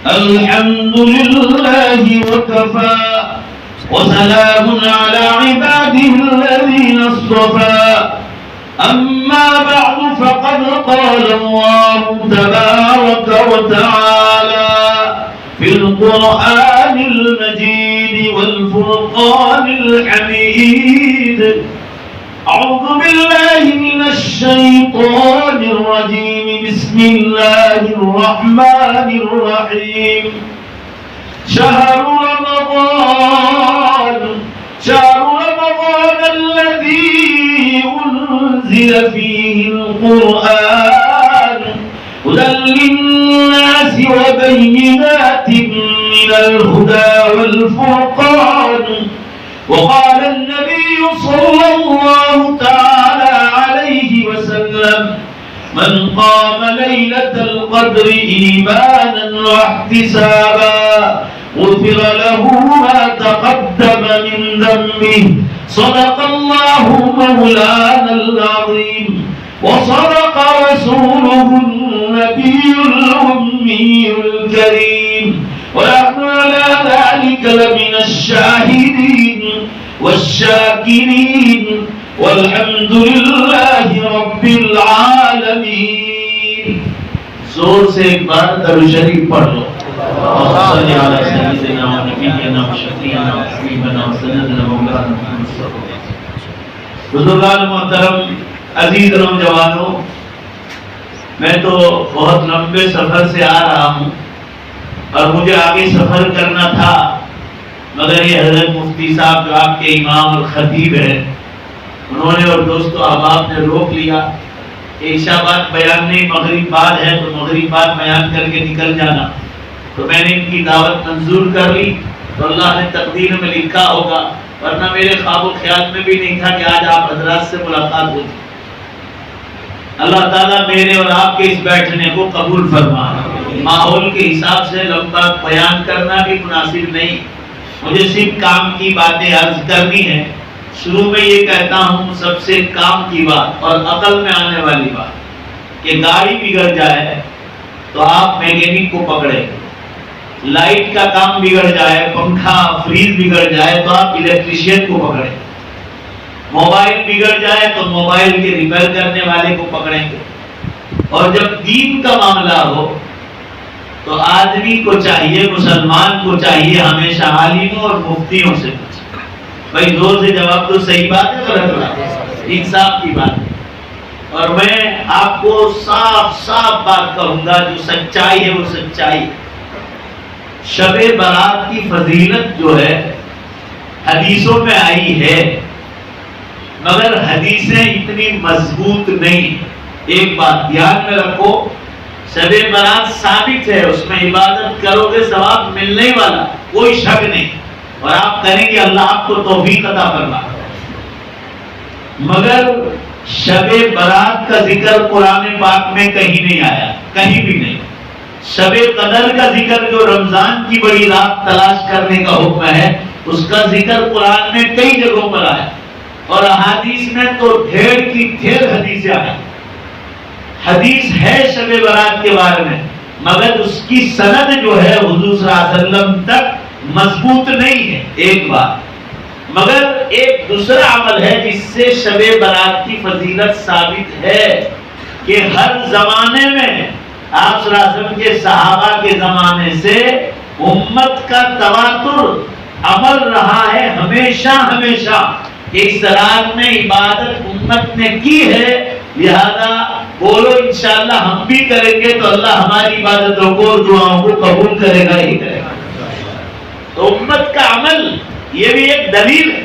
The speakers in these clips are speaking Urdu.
الحمد لله وكفى وسلام على عباده الذين اصطفى أما بعد فقد قال الله تبارك وتعالى في القرآن المجيد والفرقان الحميد أعوذ بالله من الشيطان الرجيم بسم الله الرحمن الرحيم شهر رمضان الذي أنزل فيه القرآن هدى للناس وبينات من الهدى والفرقان وقال النبي صلى الله تعالى عليه وسلم من قام ليلة القدر إيمانا واحتسابا غفر له ما تقدم من ذنبه صدق الله مولانا العظيم وصدق رسوله النبي الأمي الكريم ونحن على ذلك لمن الشاهدين والشاكرين والحمد لله رب العالمين. زور سے ایک بار درود شریف پڑھ لو. صلی علی سیدنا و نبینا و شفیعنا و حبیبنا و سندنا و مولانا محمد صلی اللہ علیہ وسلم. بزرگان محترم، عزیز نوجوانوں، میں تو بہت لمبے سفر سے آ رہا ہوں اور مجھے آگے سفر کرنا تھا، مگر یہ حضرت مفتی صاحب جو آپ کے امام اور خطیب ہیں، انہوں نے اور دوستو احباب نے روک لیا کہ عشاء بعد بیان نہیں، مغرب بعد ہے تو مغرب بعد بیان کر کے نکل جانا. تو میں نے ان کی دعوت منظور کر لی، تو اللہ نے تقدیر میں لکھا ہوگا، ورنہ میرے خواب و خیال میں بھی نہیں تھا کہ آج آپ حضرات سے ملاقات ہوگی. اللہ تعالیٰ میرے اور آپ کے اس بیٹھنے کو قبول فرمائے. ماحول کے حساب سے لمبا بیان کرنا بھی مناسب نہیں، مجھے صرف کام کی باتیں عرض کرنی ہے. شروع میں یہ کہتا ہوں سب سے کام کی بات اور عقل میں آنے والی بات کہ گاڑی بگڑ جائے تو آپ میکینک کو پکڑے، لائٹ کا کام بگڑ جائے، پنکھا فریج بگڑ جائے تو آپ الیکٹریشین کو پکڑیں، موبائل بگڑ جائے تو موبائل کے ریپیئر کرنے والے کو پکڑیں گے. اور جب دین کا معاملہ ہو تو آدمی کو چاہیے، مسلمان کو چاہیے ہمیشہ عالموں اور مفتیوں سے پوچھے. بھائی زور سے جواب تو صحیح بات ہے، غلط بات ہے، انصاف کی بات ہے. اور میں آپ کو صاف صاف بات کہوں گا، جو سچائی ہے وہ سچائی ہے. شب برات کی فضیلت جو ہے حدیثوں میں آئی ہے، مگر حدیثیں اتنی مضبوط نہیں. ایک بات دھیان میں رکھو، شب برات ثابت ہے، اس میں عبادت کرو گے ثواب ملنے والا، کوئی شک نہیں، اور آپ کریں گے، اللہ آپ کو توفیق عطا فرمائے. مگر شب برات کا ذکر قرآن پاک میں کہیں نہیں آیا، کہیں بھی نہیں. شب قدر کا ذکر جو رمضان کی بڑی رات تلاش کرنے کا حکم ہے، اس کا ذکر قرآن میں کئی جگہوں پر آیا، اور احادیث میں تو ڈھیر کی ڈھیر حدیثیں آئی. حدیث ہے شب برات کے بارے میں، مگر اس کی سند جو ہے حضور صلی اللہ علیہ وسلم تک مضبوط نہیں ہے. ایک بات. مگر ایک دوسرا عمل ہے جس سے شب برات کی فضیلت ثابت ہے کہ ہر زمانے میں آپ صلی اللہ علیہ وسلم کے صحابہ کے زمانے سے امت کا تواتر عمل رہا ہے ہمیشہ ہمیشہ کہ اس رات میں عبادت امت نے کی ہے، لہذا بولو انشاءاللہ ہم بھی کریں گے تو اللہ ہماری عبادتوں کو اور دعاؤں کو قبول کرے گا ہی کرے گا. تو امت کا عمل یہ بھی ایک دلیل ہے،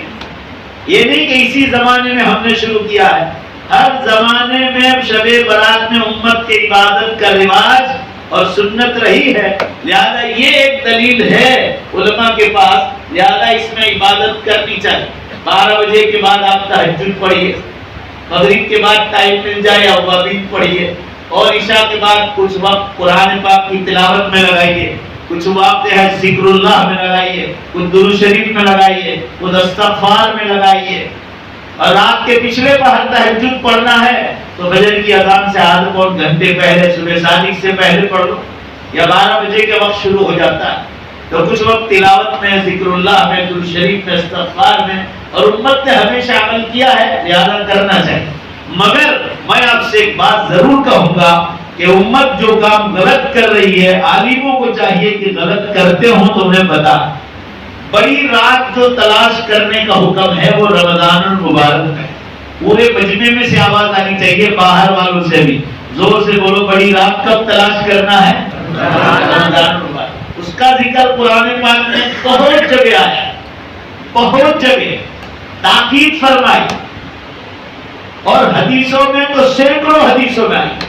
یہ نہیں کہ اسی زمانے میں ہم نے شروع کیا ہے، ہر زمانے میں شب برات میں امت کی عبادت کا رواج اور سنت رہی ہے، لہذا یہ ایک دلیل ہے علماء کے پاس، لہذا اس میں عبادت کرنی چاہیے. 12 بجے کے بعد آپ تہجد پڑھیے، مغرب کے بعد ٹائم مل جائے اوابین پڑھیے، اور عشاء کے بعد کچھ وقت قرآن پاک کی تلاوت میں لگائیے، کچھ وقت ہے ذکر اللہ میں لگائیے، کچھ درود شریف میں لگائیے، کچھ استغفار میں لگائیے. اور رات کے پچھلے پہر تہجد پڑھنا ہے تو فجر کی اذان سے آدھ پون گھنٹے پہلے صبح صادق سے پہلے پڑھ لو. یا 12 بجے کے وقت شروع ہو جاتا ہے، تو کچھ وقت تلاوت میں، ذکر اللہ میں، درود شریف میں، استغفار میں، اور امت نے ہمیشہ عمل کیا ہے، لہذا کرنا چاہیے۔ مگر میں آپ سے ایک بات ضرور کہوں گا کہ امت جو کام غلط کر رہی ہے، عالموں کو چاہیے کہ غلط کرتے ہوں تو انہیں بتا۔ بڑی رات جو تلاش کرنے کا حکم ہے وہ رمضان المبارک میں، پورے مجمع میں سے آواز آنی چاہیے، باہر والوں سے بھی زور سے بولو، بڑی رات کب تلاش کرنا ہے؟ رمضان المبارک۔ اس کا ذکر قرآن پاک میں بہت جگہ آیا، بہت جگہ تاکید فرمائی، اور حدیثوں میں تو سینکڑوں حدیثوں میں آئی۔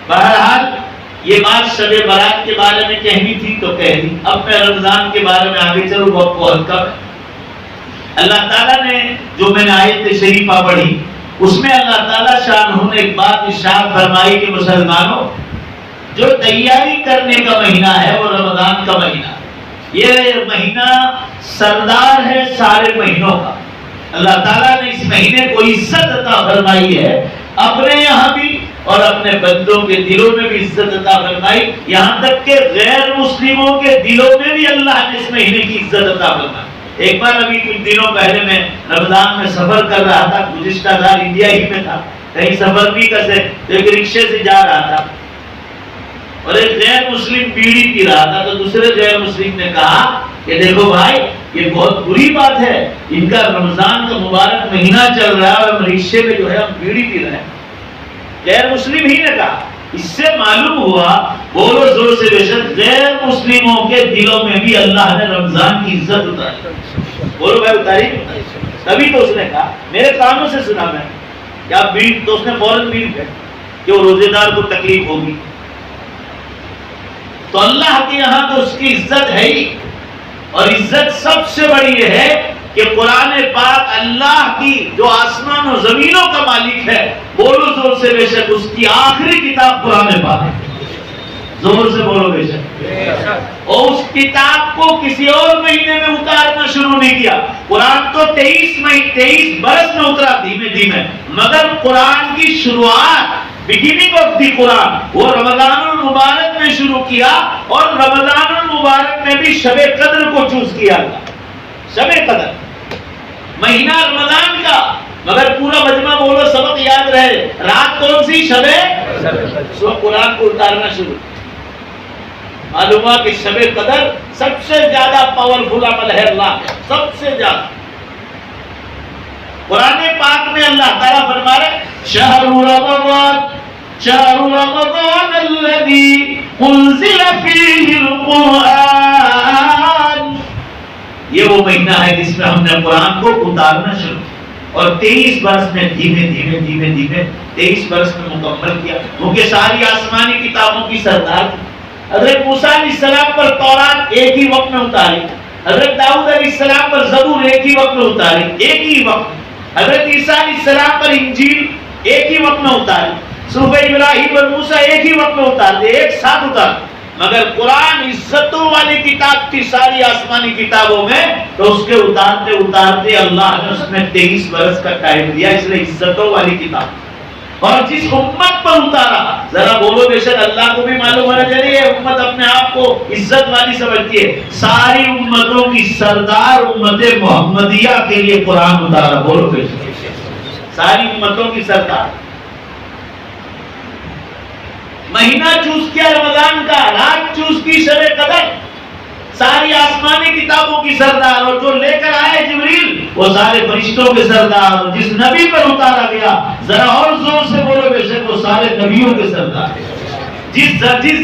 بہرحال یہ بات شب برات کے بارے میں کہنی تھی تو کہہ دی، اب میں رمضان کے بارے میں آگے چلوں، وقت بہت کم ہے۔ اللہ تعالیٰ نے جو میں نے آیت شریفہ پڑھی اس میں اللہ تعالیٰ شانہ نے ایک بات ارشاد فرمائی کہ مسلمانوں، جو تیاری کرنے کا مہینہ ہے وہ رمضان کا مہینہ، یہ مہینہ سردار ہے سارے مہینوں کا۔ اللہ تعالیٰ نے اس مہینے کو عزت عطا فرمائی ہے، اپنے یہاں بھی اور اپنے بندوں کے دلوں میں بھی عزت عطا فرمائی، یہاں تک کہ غیر مسلموں کے دلوں میں بھی اللہ نے اس مہینے کی عزت عطا فرمائی۔ ایک بار ابھی کچھ دنوں پہلے میں رمضان میں سفر کر رہا تھا، گزشتہ سال انڈیا ہی میں تھا، کہیں سفر بھی کر سے ایک رکشے سے جا رہا تھا، اور ایک غیر مسلم بیڑی پی رہا تھا، تو دوسرے غیر مسلم نے کہا کہ دیکھو بھائی یہ بہت بری بات ہے، ان کا رمضان کا مبارک مہینہ چل رہا ہے اور ہم رکشے میں جو ہے ہم بیڑی پی رہے ہیں۔ غیر مسلم ہی نے کہا، اس سے معلوم ہوا، بولو زور سے بے شک، غیر مسلموں کے دلوں میں بھی اللہ نے رمضان کی عزت اتاری۔ بولو بھائی اتاری، تبھی تو اس نے کہا، میرے کانوں سے سنا میں کہ آپ بیڑی، تو اس نے فوراً بیڑی پھینک کہ وہ روزے دار کو تکلیف ہوگی۔ تو اللہ کے یہاں تو اس کی عزت ہے ہی، اور عزت سب سے بڑی یہ ہے کہ قرآن پاک اللہ کی جو آسمان و زمینوں کا مالک ہے، بولو زور سے بے شک، اس کی آخری کتاب قرآن پاک ہے۔ زور سے بولو بے شک۔ اور اس کتاب کو کسی اور مہینے میں اتارنا شروع نہیں کیا۔ قرآن تو 23 برس میں اترا دھیمے دھیمے، مگر قرآن کی شروعات، بگننگ آف دی قرآن، وہ رمضان المبارک میں شروع کیا، اور رمضان المبارک میں بھی شب قدر کو چوز کیا گیا۔ شب قدر مہینہ رمضان کا، مگر پورا مجمع بولو سبق یاد رہے، رات کون سی؟ شب قدر۔ قرآن کو اتارنا شروع، معلوم ہوا کہ شب قدر سب سے زیادہ پاورفل عمل ہے اللہ کا، سب سے زیادہ۔ قرآن پاک میں اللہ تعالیٰ فرما رہے شہر رمضان الذی انزل فیہ القرآن، یہ وہ مہینہ ہے جس میں ہم نے قرآن کو اتارنا شروع کیا، اور 23 برس میں دھیمے دھیمے 23 برس میں مکمل کیا، کیونکہ ساری آسمانی کتابوں کی سردار تھی۔ حضرت موسیٰ علیہ السلام پر تورات ایک ہی وقت میں اتاری، حضرت داؤد علیہ السلام پر زبور ایک ہی وقت میں اتاری، ایک ہی وقت، حضرت عیسیٰ علیہ السلام پر انجیل ایک ہی وقت میں اتاری، صحف ابراہیم اور موسیٰ ایک ہی وقت میں اتار دے، ایک ساتھ اتار۔ مگر قرآن عزتوں والی کتاب تھی ساری آسمانی کتابوں میں، تو اس کے اتارتے اتارتے اللہ نے اس میں 23 برس کا ٹائم دیا، اس لیے عزتوں والی کتاب۔ اور جس امت پر اتارا، ذرا بولو بے شک، اللہ کو بھی معلوم ہونا چاہیے یہ امت اپنے آپ کو عزت والی سمجھتی ہے، ساری امتوں کی سردار امت محمدیہ کے لیے قرآن اتارا، بولو بے شک، ساری امتوں کی سردار۔ مہینہ چوز کیا رمضان کا، رات چوز کی شب قدر، ساری آسمانی کتابوں کی سردار، اور جو لے کر آئے جبریل وہ سارے فرشتوں کے سردار، جس نبی پر اتارا گیا ذرا اور زور سے بولو بے شک، وہ سارے نبیوں کے سردار، جس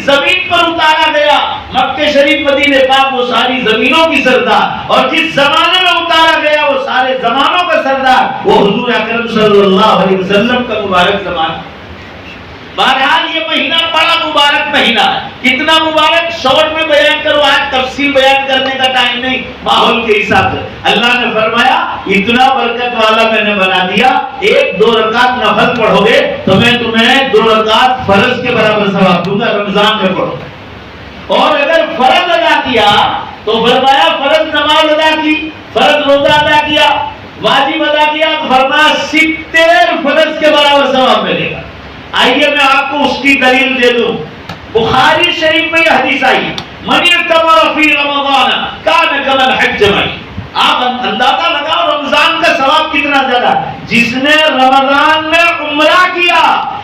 زمین پر اتارا گیا مکہ شریف مدینہ پاک، وہ ساری زمینوں کی سردار، اور جس زمانے میں اتارا گیا وہ سارے زمانوں کا سردار، وہ حضور اکرم صلی اللہ علیہ وسلم کا مبارک زمانہ۔ بہرحال یہ مہینہ بڑا مبارک مہینہ ہے، کتنا مبارک شارٹ میں بیان کرو، آج تفصیل بیان کرنے کا ٹائم نہیں، ماحول کے حساب سے۔ اللہ نے فرمایا اتنا برکت والا میں نے بنا دیا، 1-2 رکعت نفل پڑھو گے تو میں تمہیں 2 رکعت فرض کے برابر ثواب دوں گا، رمضان میں پڑھو۔ اور اگر فرض ادا کیا تو فرمایا فرض نماز ادا کی، فرض روزہ ادا کیا، واجب ادا کیا، تو فرمایا 70 فرض کے برابر ثواب ملے گا۔ آئیے میں آپ کو اس کی دلیل دے دوں۔ بخاری شریف میں یہ حدیث آئی من اعتمر فی رمضان کان کمن حج معی. آپ اندازہ لگاؤ رمضان کا ثواب کتنا زیادہ. جس نے رمضان میں عمرہ کیا,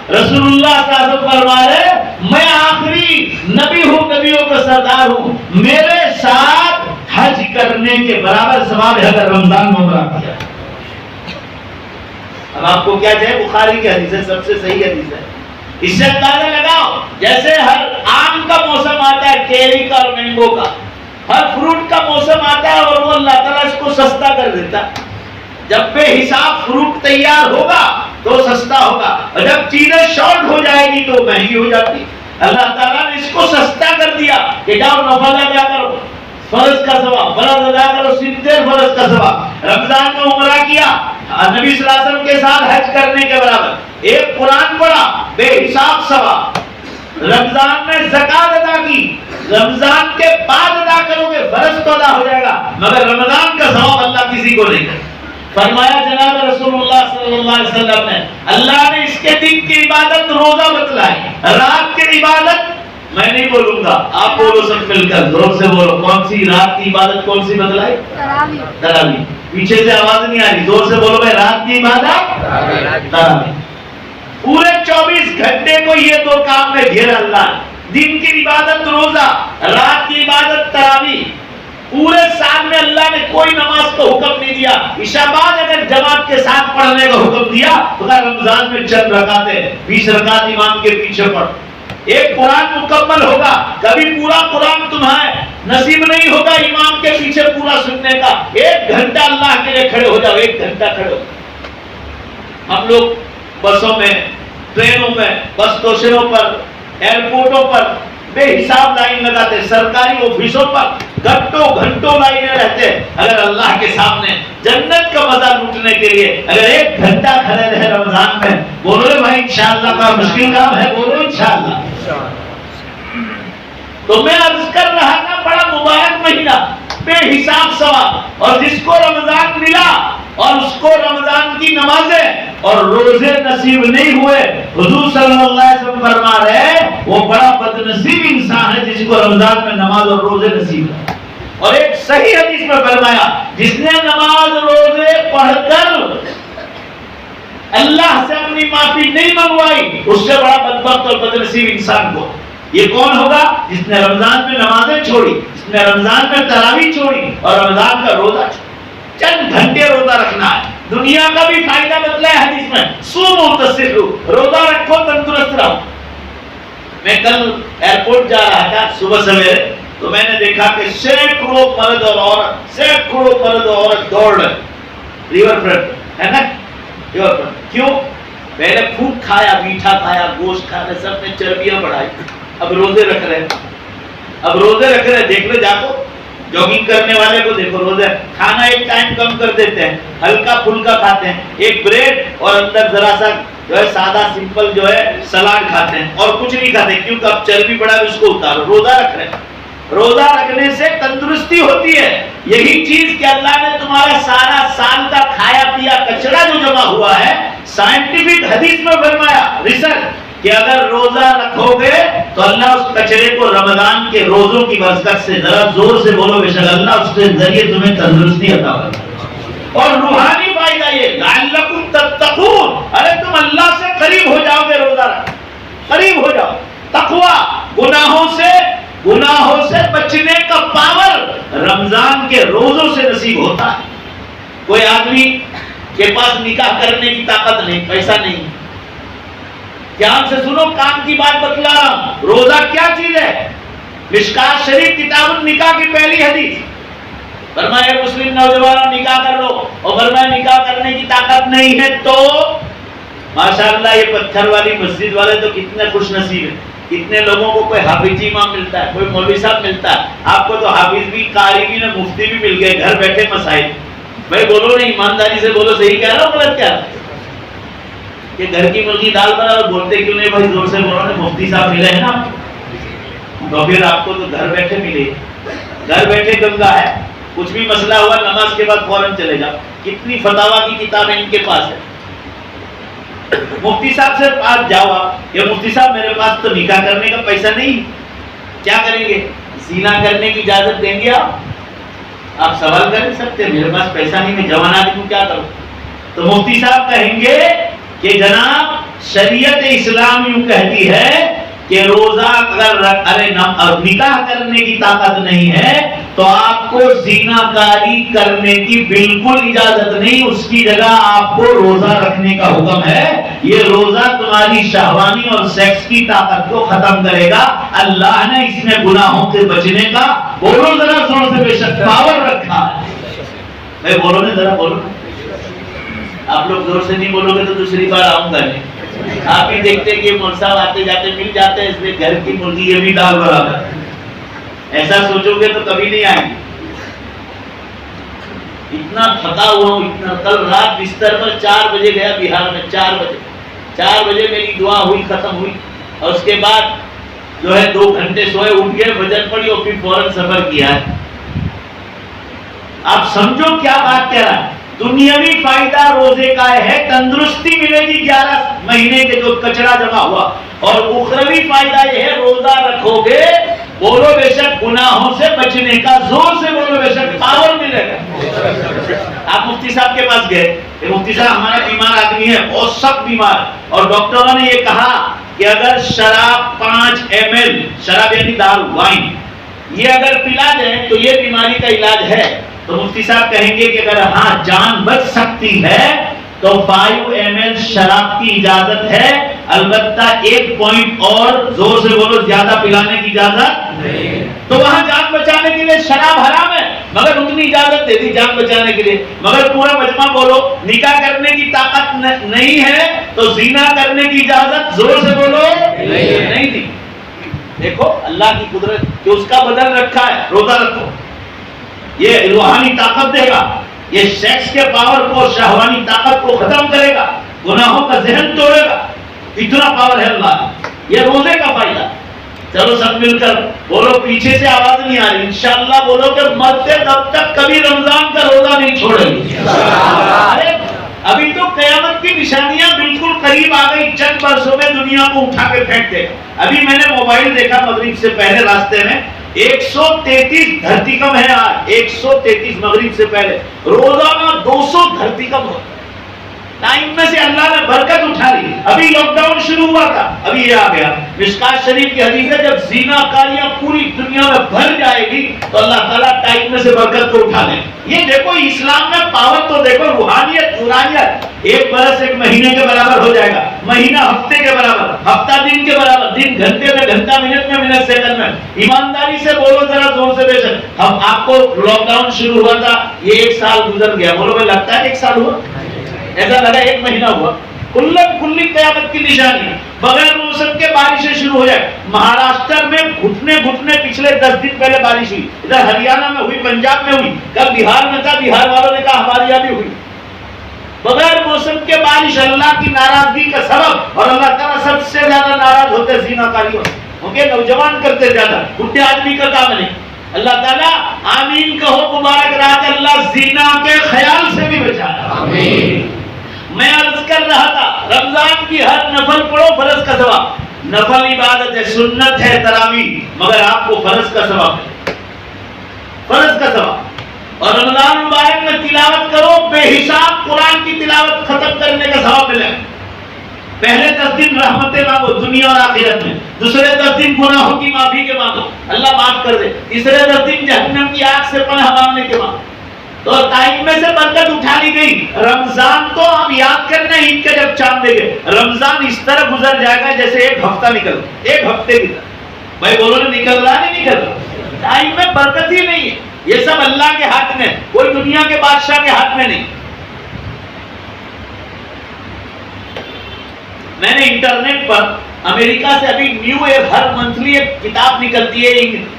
رسول اللہ صلی اللہ علیہ وسلم فرما رہے میں آخری نبی ہوں, نبیوں کا سردار ہوں, میرے ساتھ حج کرنے کے برابر ثواب ہے اگر رمضان میں عمرہ کیا. اب آپ کو کیا چاہیے, بخاری کی حدیث ہے, سب سے صحیح حدیث ہے. اس سے اندازہ لگاؤ جیسے ہر آم کا موسم آتا ہے, کیری کا اور مینگو کا, ہر فروٹ کا موسم آتا ہے اور وہ اللہ تعالیٰ اس کو سستا کر دیتا ہے. جب بے حساب فروٹ تیار ہوگا تو سستا ہوگا, اور جب چیزیں شارٹ ہو جائے گی تو مہنگی ہو جاتی. اللہ تعالیٰ نے اس کو سستا کر دیا کہ جاؤ نفل ادا کرو, فرض کا ثواب, فرض ادا کرو 70 فرض کا ثواب. رمضان میں عمرہ کیا, نبی صلی اللہ علیہ وسلم کے ساتھ حج کرنے کے برابر. ایک قرآن پڑھا, بے حساب ثواب. رمضان میں زکات ادا کی, رمضان کے بعد ادا کرو گے فرض تو ادا ہو جائے گا, مگر رمضان کا ثواب اللہ کسی کو نہیں کرے. فرمایا جناب رسول اللہ صلی اللہ علیہ وسلم نے, اللہ نے اس کے دن کی عبادت روزہ بتلائی, رات کی عبادت میں نہیں بولوں گا, آپ بولو سب مل کر, زور سے بولو. کون سی رات کی عبادت کون سی بتلائی؟ تراویح. پیچھے سے آواز نہیں آ رہی, زور سے بولو بھائی, رات کی عبادت تراویح. پورے 24 گھنٹے کو یہ دو کام میں گھیرا اللہ نے, دن کی عبادت روزہ, رات کی عبادت تراویح. پورے سال میں اللہ نے کوئی نماز کو حکم نہیں دیا. عشاء بعد اگر جماعت کے ساتھ پڑھنے کا حکم دیا تو رمضان میں چند رکعتیں 20 رکعت امام کے پیچھے پڑھ. ایک قرآن مکمل ہوگا, کبھی پورا قرآن تمہیں نصیب نہیں ہوگا امام کے پیچھے پورا سننے کا. 1 گھنٹہ اللہ کے لیے کھڑے ہو جاؤ, 1 گھنٹہ کھڑے ہو. ہم لوگ بسوں میں, ٹرینوں میں, بس اسٹیشنوں پر, ایئرپورٹوں پر بے حساب لائن لگاتے, سرکاری آفسوں پر گھنٹوں گھنٹوں لائنیں رہتے. اگر اللہ کے سامنے جنت کا مزہ لوٹنے کے لیے اگر 1 گھنٹہ کھڑے رہے رمضان میں, بولو بھائی انشاءاللہ کا مشکل کام ہے, بولو انشاءاللہ. تو میں عرض کر رہا تھا بڑا مبارک مہینہ, بے حساب ثواب, اور جس کو رمضان ملا اور اس کو رمضان کی نمازیں اور روزے نصیب نہیں ہوئے, حضور صلی اللہ علیہ وسلم فرما رہے وہ بڑا بدنصیب انسان ہے جس کو رمضان میں نماز اور روزے نصیب ہے. اور ایک صحیح حدیث میں فرمایا جس نے نماز روزے پڑھ کر اللہ سے اپنی معافی نہیں منگوائی اس سے بڑا بدبخت اور بدنصیب انسان کو. یہ کون ہوگا؟ جس نے رمضان میں نمازیں چھوڑی, جس نے رمضان میں تراویح چھوڑی اور رمضان کا روزہ چھوڑا. چند گھنٹے روزہ رکھنا ہے, دنیا کا بھی فائدہ بتلایا حدیث میں, سومو تصحوا, روزہ رکھو تندرست رہو. میں کل ایئرپورٹ جا رہا تھا صبح سویرے, تو میں نے دیکھا کہ سینکڑوں مرد اور عورت دوڑ رہے ریور فرنٹ ہے نا, ریور فرنٹ. کیوں؟ پہلے خوب کھایا, میٹھا کھایا, گوشت کھایا, سب نے چربیاں بڑھائی, اب روزے رکھ رہے. دیکھ لو, جا کو جوگنگ کرنے والے کو دیکھو, روزہ کھانا ایک ٹائم کم کر دیتے ہیں, ہلکا پھلکا کھاتے ہیں, ایک بریڈ اور اندر ذرا سا جو ہے سادہ سمپل جو ہے سلاد کھاتے ہیں, اور کچھ نہیں کھاتے کیونکہ اب چربی بڑھا ہے اس کو اتارو. روزہ رکھ رہے ہیں. روزہ رکھنے سے تندرستی ہوتی ہے. یہی چیز کہ اللہ نے تمہارا سارا سال کا کھایا پیا کچرا جو جمع ہوا ہے, سائنٹیفک حدیث میں فرمایا, ریسرچ, کہ اگر روزہ رکھو گے تو اللہ اس کچرے کو رمضان کے روزوں کی برکت سے, ذرا زور سے بولو بے شک, اللہ اس کے ذریعے تمہیں تندرستی عطا کرتا ہے. اور روحانی فائدہ یہ لعلکم تتقون, ارے تم اللہ سے قریب ہو جاؤ گے روزہ رکھ, قریب ہو جاؤ. تقوی, گناہوں سے بچنے کا پاور رمضان کے روزوں سے نصیب ہوتا ہے. کوئی آدمی کے پاس نکاح کرنے کی طاقت نہیں, پیسہ نہیں, دھیان سے سنو, کام کی بات بتلا رہا ہوں. روزہ کیا چیز ہے؟ مشکات شریف کتاب النکاح کی پہلی حدیث فرمایا مسلم نوجوانوں نکاح کر لو, اور فرمایا نکاح کرنے کی طاقت نہیں ہے تو ماشاءاللہ یہ پتھر والی مسجد والے تو کتنے خوش نصیب ہیں. کتنے لوگوں کو کوئی حافظ امام ملتا ہے, کوئی مولوی صاحب ملتا ہے. آپ کو تو حافظ بھی, قاری بھی, مفتی بھی مل گئے, گھر بیٹھے مسائل. بھائی بولو نا, ایمانداری سے بولو, صحیح کہہ رہا ہوں غلط کیا؟ کہ گھر کی مرغی دال بنا, اور بولتے کیوں نہیں بھائی, زور سے بولو نا. مفتی صاحب ملے ہیں نا تو پھر آپ کو تو گھر بیٹھے ملے, گھر بیٹھے گنگا ہے. کچھ بھی مسئلہ ہوا نماز کے بعد فوراً چلے جاؤ. کتنی فتاوا کی کتابیں ان کے پاس ہے. مفتی صاحب سے پاس جاؤ آپ، یا مفتی صاحب میرے پاس تو نکاح کرنے کا پیسہ نہیں، کیا کریں گے؟ زنا کرنے کی اجازت دیں گے آپ سوال کر نہیں سکتے، میرے پاس پیسہ نہیں، میں جوان آدمی کو کیا کروں؟ تو مفتی صاحب کہیں گے کہ جناب شریعت اسلام یوں کہتی ہے کہ روزہ اگر نکاح کرنے کی طاقت نہیں ہے تو آپ کو زنا کاری کرنے کی بالکل اجازت نہیں، اس کی جگہ آپ کو روزہ رکھنے کا حکم ہے۔ یہ روزہ تمہاری شہوانی اور سیکس کی طاقت کو ختم کرے گا۔ اللہ نے اس میں گناہوں سے بچنے کا، بولو ذرا زور سے، بے شک پاور رکھا ہے۔ بولو نا ذرا، بولو، آپ لوگ زور سے نہیں بولو گے تو دوسری بار آؤں گا نہیں۔ آپ ہی دیکھتے کہ مول صاحب آتے جاتے مل جاتے ہیں، اس میں گھر کی مرغی یہ بھی دال برابر، ایسا سوچو گے تو کبھی نہیں آئیں گے۔ اتنا تھکا ہوا ہوں، اتنا، کل رات بستر پر 4 بجے گیا بہار میں، 4 بجے میری دعا ہوئی، ختم ہوئی، اور اس کے بعد جو ہے 2 گھنٹے سوئے، اٹھ گئے، فجر پڑی اور پھر فوراً سفر کیا ہے۔ آپ سمجھو کیا بات کہہ رہا ہے۔ دنیاوی فائدہ روزے کا ہے، تندرستی ملے گی 11 مہینے کے جو کچرا جمع ہوا، اور اخروی فائدہ یہ ہے روزہ رکھو گے، بولو بے شک گناہوں سے بچنے کا، زور سے بولو بے شک پاور ملے گا۔ آپ مفتی صاحب کے پاس گئے، مفتی صاحب ہمارا بیمار آدمی ہے، بہت سخت بیمار، اور ڈاکٹروں نے یہ کہا کہ اگر شراب 5 ml، شراب یعنی دارو، وائن، یہ اگر پلا جائے تو یہ بیماری کا علاج ہے۔ تو مفتی صاحب کہیں گے کہ اگر ہاں جان بچ سکتی ہے تو 5 ml شراب کی اجازت ہے، البتہ 1 پوائنٹ اور زور سے بولو، زیادہ پلانے کی اجازت نہیں۔ تو وہاں جان بچانے کے لیے شراب حرام ہے، مگر اتنی اجازت دے دی جان بچانے کے لیے، مگر پورا مجمع بولو نکاح کرنے کی طاقت نہیں ہے تو زنا کرنے کی اجازت زور سے بولو نہیں دی۔ دیکھو اللہ کی قدرت کہ اس کا بدل رکھا ہے، روزہ رکھو، یہ روحانی طاقت دے گا، یہ سیکس کے پاور کو، شہوانی طاقت کو ختم کرے گا، گناہوں کا ذہن توڑے گا، اتنا پاور ہے اللہ۔ یہ روزے کا فائدہ۔ چلو سب مل کر بولو، پیچھے سے آواز نہیں آ رہی، انشاءاللہ بولو کہ مرتے دب تک کبھی رمضان کا روزہ نہیں چھوڑیں گے۔ ارے ابھی تو قیامت کی نشانیاں بالکل قریب آ گئی، چند برسوں میں دنیا کو اٹھا کے پھینک دے گا۔ ابھی میں نے موبائل دیکھا مغرب سے پہلے راستے میں، 133 دھرتی کم ہے آج، 133 مغرب سے پہلے، روزانہ 200 دھرتی کم ہو۔ ٹائم میں سے اللہ نے برکت اٹھا لی۔ ابھی لاک ڈاؤن شروع ہوا تھا، ابھی یہ آ گیا۔ مشکات شریف کی حدیث ہے جب زنا کاریاں پوری دنیا میں بھر جائے گی تو اللہ تعالیٰ ٹائم میں سے برکت کو اٹھا لے۔ یہ دیکھو اسلام میں پاور تو دیکھو، روحانیت، نورانیت۔ 1 برس 1 مہینے کے برابر ہو جائے گا، مہینہ ہفتے کے برابر، ہفتہ دن کے برابر، دن گھنٹے میں، گھنٹہ منٹ میں، منٹ سیکنڈ میں۔ ایمانداری سے بولو ذرا زور سے، بے شک ہم آپ کو لاک ڈاؤن شروع ہوا تھا، یہ 1 سال گزر گیا، بولو بھائی لگتا ہے 1 سال ہوا، ایسا لگا 1 مہینہ ہوا۔ کلی قیامت کی نشانی، بغیر موسم کے بارشیں شروع ہو جائے۔ مہاراشٹر میں گھٹنے پچھلے 10 دن پہلے بارش ہوئی، ادھر ہریانہ میں ہوئی، پنجاب میں ہوئی، کل بہار میں تھا، بہار والوں نے کہا ہمارے یہاں بھی ہوئی۔ بغیر موسم کے بارش اللہ کی ناراضگی کا سبب، اور اللہ تعالیٰ سب سے زیادہ ناراض ہوتے زنا کاریوں، کیونکہ نوجوان کرتے زیادہ، بڈھے آدمی کا کام نہیں۔ اللہ تعالیٰ آمین کہو، مبارک رہا کہ اللہ زنا کے خیال سے بھی بچایا۔ آمین۔ میں عرض کر رہا تھا رمضان کی ہر نفل پڑھو، فرض کا ثواب، نفل عبادت ہے، سنت ہے تراویح، مگر آپ کو فرض کا ثواب ہے، فرض کا ثواب۔ اور رمضان مبارک میں تلاوت کرو، بے حساب قرآن کی تلاوت ختم کرنے کا ثواب ملے۔ پہلے 10 دن رحمتیں مانگو دنیا اور آخرت میں، دوسرے 10 دن گناہوں کی معافی کے مانگو، اللہ معاف کر دے، تیسرے 10 دن جہنم کی آگ سے پناہ مانگنے کے مانگو۔ تو ٹائم میں سے برکت اٹھا لی گئی۔ رمضان تو آپ یاد کرنا عید کے جب چاند دے گئے، رمضان اس طرح گزر جائے گا جیسے 1 ہفتہ نکل، 1 ہفتے کی طرح۔ بھائی بولو نا نکل رہا نہیں نکل رہا؟ ٹائم میں برکت ہی نہیں ہے، یہ سب اللہ کے ہاتھ میں، کوئی دنیا کے بادشاہ کے ہاتھ میں نہیں۔ میں نے انٹرنیٹ پر امریکہ سے ابھی نیو ایئر، ہر منتھلی ایک کتاب نکلتی ہے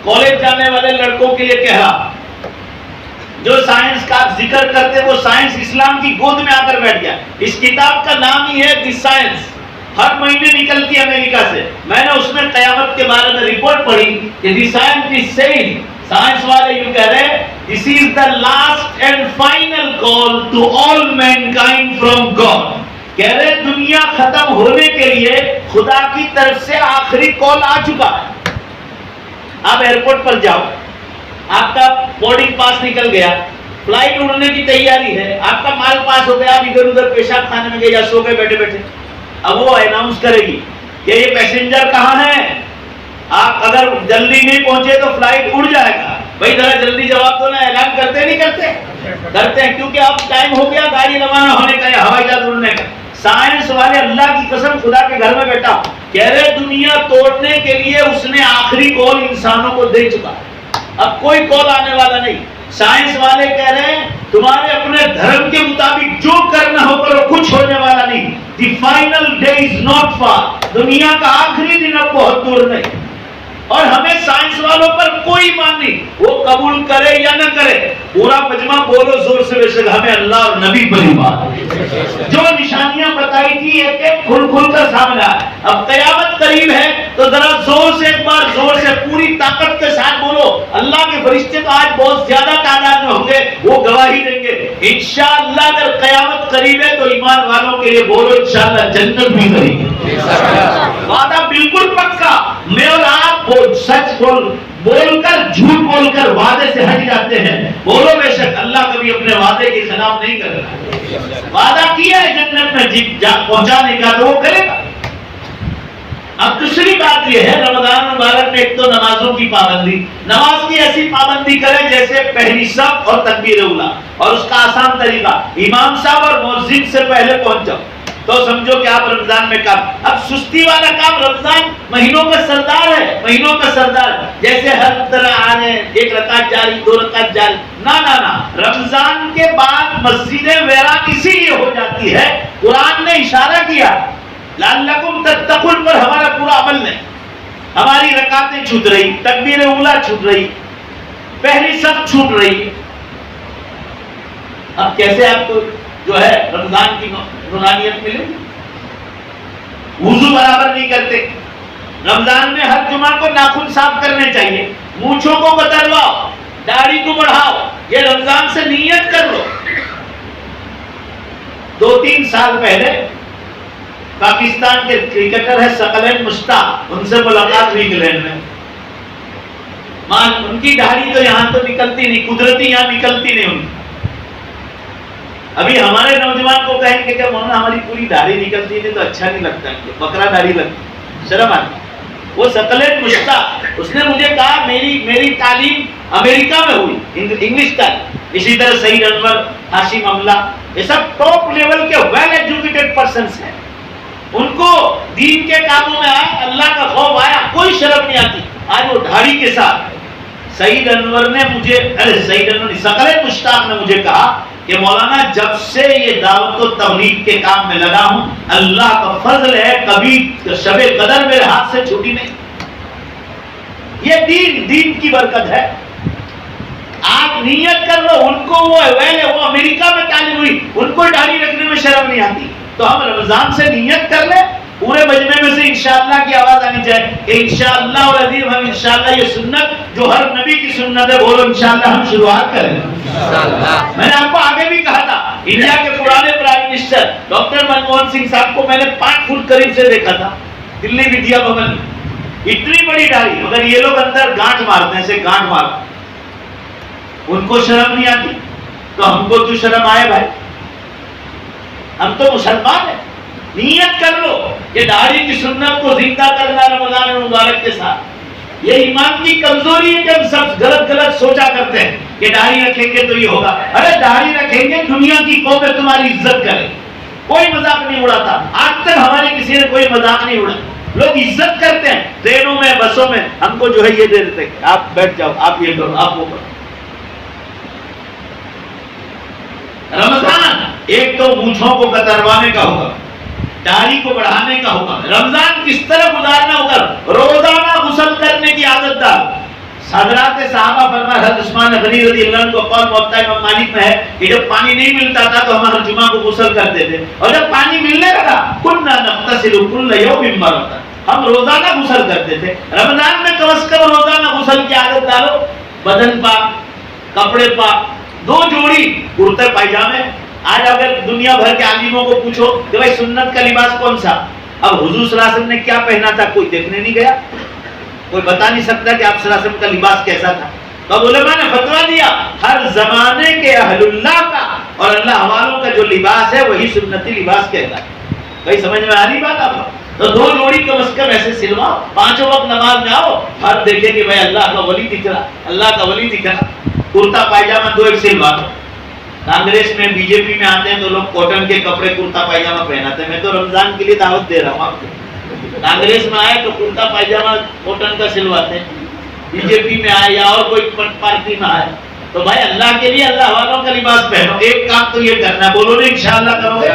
کالج جانے والے لڑکوں کے لیے، کہہ رہا جو سائنس کا ذکر کرتے وہ سائنس اسلام کی گود میں آ کر بیٹھ گیا۔ اس کتاب کا نام ہی ہے دی سائنس، ہر مہینے نکلتی ہے امریکہ سے۔ میں نے اس میں قیامت کے بارے میں رپورٹ پڑھی کہ the science is seeing, science والے یوں کہہ رہے this is the last and final call to all mankind from God. کہہ رہے دنیا ختم ہونے کے لیے خدا کی طرف سے آخری کال آ چکا ہے. آپ ایئرپورٹ پر جاؤ, آپ کا بورڈنگ پاس نکل گیا, فلائٹ اڑنے کی تیاری ہے, آپ کا مال پاس ہو گیا, آپ ادھر ادھر پیشاب خانے میں گئے یا سو گئے بیٹھے بیٹھے. اب وہ اناؤنس کرے گی کہ یہ پیسنجر کہاں ہے. آپ اگر جلدی نہیں پہنچے تو فلائٹ اڑ جائے گا. بھائی ذرا جلدی جواب دو نا. اعلان کرتے نہیں کرتے ہیں, کیونکہ اب ٹائم ہو گیا گاڑی روانہ ہونے کا یا ہوائی جہاز اڑنے کا. سائنس والے اللہ کی قسم خدا کے گھر میں بیٹھا کہہ رہے دنیا توڑنے کے لیے اس نے آخری کال انسانوں کو دے چکا. اب کوئی کال آنے والا نہیں. سائنس والے کہہ رہے ہیں تمہارے اپنے دھرم کے مطابق جو کرنا ہو کرو, کچھ ہونے والا نہیں. The final day is not for. دنیا کا آخری دن اب بہت دور نہیں. اور ہمیں سائنس والوں پر کوئی ایمان نہیں, وہ قبول کرے یا نہ کرے. پورا مجمع بولو زور سے بے شک ہمیں اللہ اور نبی پر ایمان. جو نشانیاں بتائی تھی ایک ایک کھل کھل کر سامنے آئے. اب قیامت قریب ہے تو ذرا زور سے ایک بار زور سے پوری طاقت کے ساتھ بولو. اللہ کے فرشتے تو آج بہت زیادہ تعداد میں ہوں گے, وہ گواہی دیں گے انشاءاللہ. اگر قیامت قریب ہے تو ایمان والوں کے لیے بولو انشاءاللہ جنت بھی کریں گے. وعدہ بالکل پکا. میں اور آپ سچ بول کر جھوٹ بول کر وعدے سے ہٹ جاتے ہیں. بولو بے شک اللہ کبھی اپنے وعدے کے خلاف نہیں کرتا. وعدہ کیا ہے جنت میں پہنچانے کا تو وہ کرے گا. اب دوسری بات یہ ہے رمضان مبارک میں ایک تو نمازوں کی پابندی. نماز کی ایسی پابندی کریں جیسے پہلی صف اور تکبیر اولیٰ. اور اس کا آسان طریقہ امام صاحب اور مؤذن سے پہلے پہنچ جاؤ تو سمجھو کہ آپ رمضان میں کام. اب سستی والا کام, رمضان مہینوں کا سردار ہے, مہینوں کا سردار. جیسے ہر طرح آنے ایک رکعت جاری, دو رکعت جاری, نہ. رمضان کے بعد مسجدیں ویران اسی لیے ہو جاتی ہے. قرآن نے اشارہ کیا لعلکم تتقون پر ہمارا پورا عمل نہیں. ہماری رکعتیں چھوٹ رہی, تکبیر اولیٰ چھوٹ رہی, پہلی صف چھوٹ رہی. اب کیسے آپ کو جو ہے رمضان کی روحانیت ملے. وضو برابر نہیں کرتے. رمضان میں ہر جمعہ کو ناخن صاف کرنے چاہیے, مونچھوں کو کترواؤ, داڑھی کو بڑھاؤ. یہ رمضان سے نیت کر لو. 2-3 سال پہلے پاکستان کے کرکٹر ہے ثقلین مشتاق, ان سے ملاقات ہوئی انگلینڈ میں. ان کی داڑھی تو یہاں تو نکلتی نہیں, قدرتی یہاں نکلتی نہیں ان کی. ابھی ہمارے نوجوان کو کہیں کہ مولانا ہماری پوری داڑھی نکلتی نہیں تو اچھا نہیں لگتا, بکرا داڑھی لگتی, شرم آتی. وہ ثقلین مشتاق, اس نے مجھے کہا میری تعلیم امریکہ میں ہوئی, انگلش تعلیم. اسی طرح سعید انور, ہاشم املا, یہ سب ٹاپ لیول کے ویل ایجوکیٹڈ پرسنس ہیں. ان کو دین کے کاموں میں آیا, اللہ کا خوف آیا, کوئی شرم نہیں آتی. آج وہ داڑھی کے ساتھ سعید انور نے مجھے ثقلین مشتاق نے مجھے کہا کہ مولانا جب سے یہ دعوت و تبلیغ کے کام میں لگا ہوں اللہ کا فضل ہے کبھی شب قدر میرے ہاتھ سے چھوٹی نہیں. یہ دین کی برکت ہے. آپ نیت کر لو. ان کو وہ امریکہ میں تعلیم ہوئی, ان کو داڑھی رکھنے میں شرم نہیں آتی. تو ہم رمضان سے نیت کر لیں, پورے مجمع میں سے انشاءاللہ کی آواز آنی چاہیے کہ انشاءاللہ العظیم ہم انشاءاللہ یہ سنت جو ہر نبی کی سنت ہے, بولو انشاءاللہ ہم شروعات کریں. میں نے آپ کو آگے بھی کہا تھا, انڈیا کے پرانے prime minister doctor Manmohan Singh صاحب کو میں نے 5 فٹ قریب سے دیکھا تھا دلی ودیا بھون میں. اتنی بڑی داڑھی, مگر یہ لوگ اندر گانٹ مارتے ہیں, ایسے گانٹ مارتے. ان کو شرم نہیں آتی تو ہم کو تو شرم آئے بھائی, ہم تو مسلمان ہیں. نیت کر لو کہ داڑھی کی سنت کو زندہ کرنا رمضان مبارک کے ساتھ. یہ ایمان کی کمزوری ہے کہ ہم سب غلط سوچا کرتے ہیں کہ داڑھی رکھیں گے تو یہ ہوگا. ارے داڑھی رکھیں گے دنیا کی قومیں تمہاری عزت کریں. کوئی مذاق نہیں اڑاتا, آج تک ہمارے کسی نے کوئی مذاق نہیں اڑایا. لوگ عزت کرتے ہیں, ٹرینوں میں بسوں میں ہم کو جو ہے یہ دے دیتے ہیں, آپ بیٹھ جاؤ, آپ یہ کرو, آپ وہ کرو. رمضان ایک تو مونچھوں کو کتروانے کا ہوگا, داڑھی کو بڑھانے کا ہوگا. رمضان کس طرح گزارنا ہوگا, روزانہ غسل کرنے کی عادت ڈال. حضرات صحابہ فرمائے, حضرت عثمان غنی رضی اللہ عنہ کو قول موطا امام مالک میں ہے کہ جب پانی نہیں ملتا تھا تو ہم ہر جمعہ کو غسل کرتے تھے, اور جب پانی ملنے لگا كنا نغتسل كل يوم مرة, ہم روزانہ غسل کرتے تھے. رمضان میں کم از کم روزانہ غسل کی عادت ڈالو. بدن پاک, کپڑے پاک, 2 جوڑی کرتے پائجامے, آج اگر دنیا بھر کے عالموں کو پوچھو کہ بھائی سنت کا لباس کون سا، اب حضور صلی اللہ علیہ وسلم نے کیا پہنا تھا کوئی دیکھنے نہیں گیا، کوئی بتا نہیں سکتا کہ آپ صلی اللہ علیہ وسلم کا لباس کیسا تھا. تو علماء نے فتویٰ دیا ہر زمانے کے اہل اللہ کا اور اللہ والوں کا جو لباس ہے وہی سنتی لباس کہتا ہے. بھائی سمجھ میں آ رہی بات آپ کو؟ تو 2 جوڑی کم از کم ایسے سلواؤ، 5 وقت نماز میں آؤ، ہر دیکھیں کہ بھائی اللہ کا ولی دکھ رہا، اللہ کا ولی دکھ رہا. کرتا پائجامہ 2 ایک سلوا دو. کانگریس میں بی جے پی میں آتے ہیں تو لوگ کاٹن کے کپڑے کرتا پائجامہ پہناتے ہیں. میں تو رمضان کے لیے دعوت دے رہا ہوں آپ کو. کانگریس میں آئے تو کرتا پائجامہ کاٹن کا سلواتے ہیں، بی جے پی میں آئے یا اور کوئی پارٹی میں آئے تو بھائی اللہ کے لیے اللہ والوں کا لباس پہنو. ایک کام تو یہ کرنا ہے، بولو نہیں انشاءاللہ کرو گے.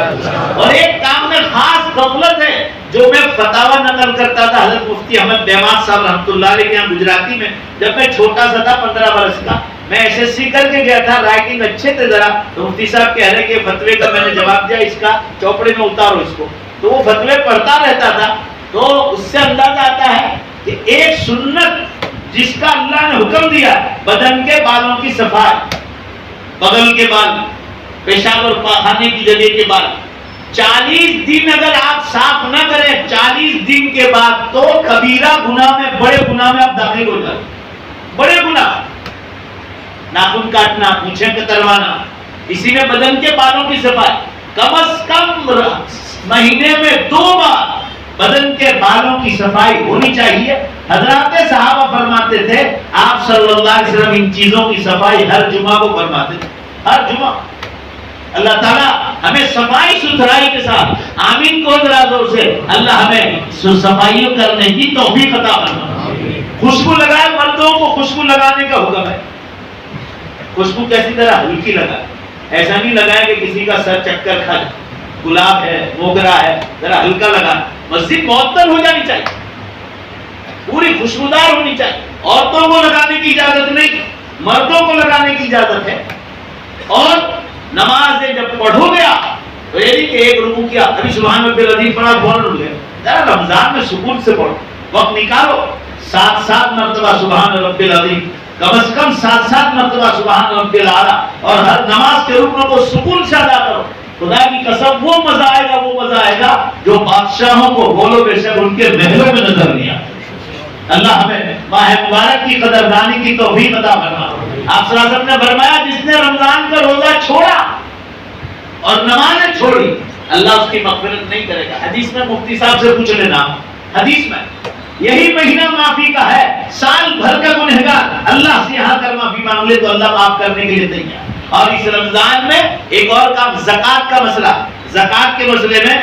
اور ایک کام میں خاص غفلت ہے جو میں فتاوا نقل کرتا تھا حضرت مفتی احمد بیمار صاحب رحمۃ اللہ علیہ کے یہاں گجراتی میں، جب میں چھوٹا سا تھا 15 برس کا، میں ایس ایس سی کر کے گیا تھا، رائٹنگ اچھے تھے ذرا، تو مفتی صاحب کہہ رہے کہ فتوے کا میں نے جواب دیا، اس کا چوپڑے میں اتارو اس کو. تو وہ فتوے پڑھتا رہتا تھا تو اس سے اندازہ آتا ہے کہ ایک سنت جس کا اللہ نے حکم دیا بدن کے بالوں کی صفائی، بغل کے بال، پیشاب اور پاخانے کی جگہ کے بال 40 دن اگر آپ صاف نہ کریں 40 دن کے بعد تو کبیرہ گناہ میں، بڑے گناہ میں آپ داخل ہو جائیں. بڑے گناہ، ناخن کاٹنا، مونچھیں کتروانا، اسی میں بدن کے بالوں کی صفائی کم از کم مہینے میں 2 بار بدن کے بالوں کی صفائی ہونی چاہیے. حضرات صحابہ فرماتے تھے آپ صلی اللہ علیہ وسلم ان چیزوں کی صفائی ہر جمعہ کو فرماتے تھے، ہر جمعہ. اللہ تعالیٰ ہمیں صفائی ستھرائی کے ساتھ، آمین کو ذرا زور سے، اللہ ہمیں صفائیوں کرنے کی توفیق عطا فرمائے. خوشبو لگائے، مردوں کو خوشبو لگانے کا حکم ہے. خوشبو کیسی طرح ہلکی لگائے، ایسا نہیں لگائے کہ کسی کا سر چکر کھا جائے. گلاب ہے، موگرا ہے، ذرا ہلکا لگا. مسجد معطر ہو جانی چاہیے، پوری خوشبودار ہونی چاہیے. عورتوں کو لگانے کی اجازت نہیں، مردوں کو لگانے کی اجازت ہے. اور نماز جب پڑھو گیا تو یہ نہیں کہ ایک رکوع کیا ابھی سبحان ربی العظیم پڑھا فوراً اٹھ گئے. ذرا رمضان میں سکون سے پڑھو، وقت نکالو، 7 مرتبہ سبحان ربی العظیم، کم از کم 7 مرتبہ سبحان ربی الاعلیٰ، اور ہر نماز کے رکنوں کو سکون سے ادا کرو. خدا کی قسم وہ مزہ آئے گا، وہ مزہ آئے گا جو بادشاہوں کو بولو بے شک ان کے محلوں میں نظر نہیں آتا. اللہ ہمیں ماہ مبارک کی قدردانی کی توفیق عطا فرمائے. آپ صلی اللہ علیہ وسلم نے فرمایا جس نے رمضان کا روزہ چھوڑا اور نمازیں چھوڑی اللہ اس کی مغفرت نہیں کرے گا. حدیث میں مفتی صاحب سے پوچھ لینا، حدیث میں یہی مہینہ معافی کا ہے، سال بھر کا گنہگار اللہ سے یہاں کر معافی مانگ لے تو اللہ معاف کرنے کے لیے تیار. اور اس رمضان میں ایک اور کام، زکوٰۃ کا مسئلہ. زکوٰۃ کے مسئلے میں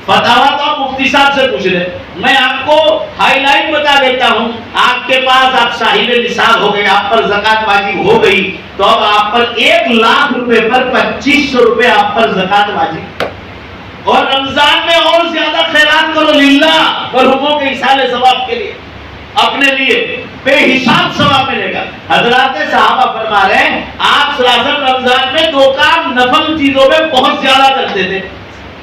فتاوا تو آپ مفتی صاحب سے پوچھ لیں. میں آپ کو ہائی لائٹ بتا دیتا ہوں. آپ کے پاس آپ صاحب نصاب ہو گئے، آپ پر زکوٰۃ واجب ہو گئی تو اب آپ پر 1 لاکھ روپے پر 2500 روپے آپ پر زکوٰۃ واجب. اور رمضان میں اور زیادہ خیرات کرو للہ، مرحوموں کے ایصال ثواب کے لیے، اپنے لیے بے حساب ثواب ملے گا. حضرات صحابہ فرما رہے ہیں آپ صلی اللہ علیہ وسلم رمضان میں 2 کام نفل چیزوں میں بہت زیادہ کرتے تھے.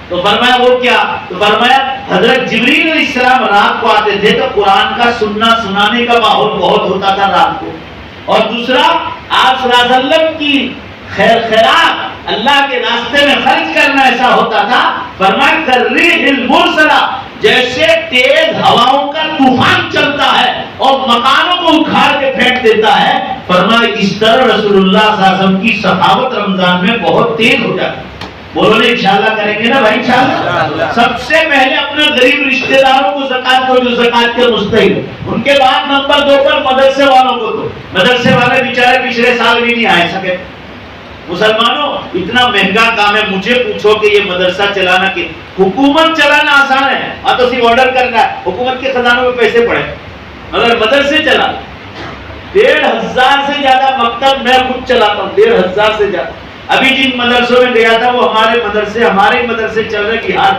تو فرمایا وہ کیا؟ تو فرمایا حضرت جبریل علیہ السلام رات کو آتے تھے تو قرآن کا سننا سنانے کا ماحول بہت ہوتا تھا رات کو. اور دوسرا آپ صلی اللہ علیہ وسلم کی خیرات اللہ کے راستے میں خرچ کرنا ایسا ہوتا تھا. فرمایا کالریح المرسلہ، جیسے تیز ہواؤں کا طوفان چلتا ہے اور مکانوں کو اکھاڑ کے پھینک دیتا ہے، فرمایا اس طرح رسول اللہ صلی اللہ علیہ وسلم کی سخاوت رمضان میں بہت تیز ہو جاتی. بولو نہیں انشاءاللہ کریں گے نا بھائی انشاءاللہ. سب سے پہلے اپنے غریب رشتہ داروں کو زکات دو جو زکات کے مستحق. ان کے بعد نمبر 2 پر مدرسے والوں کو دو. مدرسے والے بیچارے پچھلے سال بھی نہیں آئے سکے. مسلمانوں اتنا مہنگا کام ہے، مجھے پوچھو کہ یہ مدرسہ چلانا کہ حکومت چلانا آسان ہے، اور تو صرف آرڈر کرنا ہے، حکومت کے خزانوں میں پیسے پڑے، مگر مدرسے چلا 1500 سے زیادہ مکتب میں خود چلاتا ہوں، 1500 سے زیادہ. ابھی جن مدرسوں میں گیا تھا وہ ہمارے مدرسے چل رہے بہار،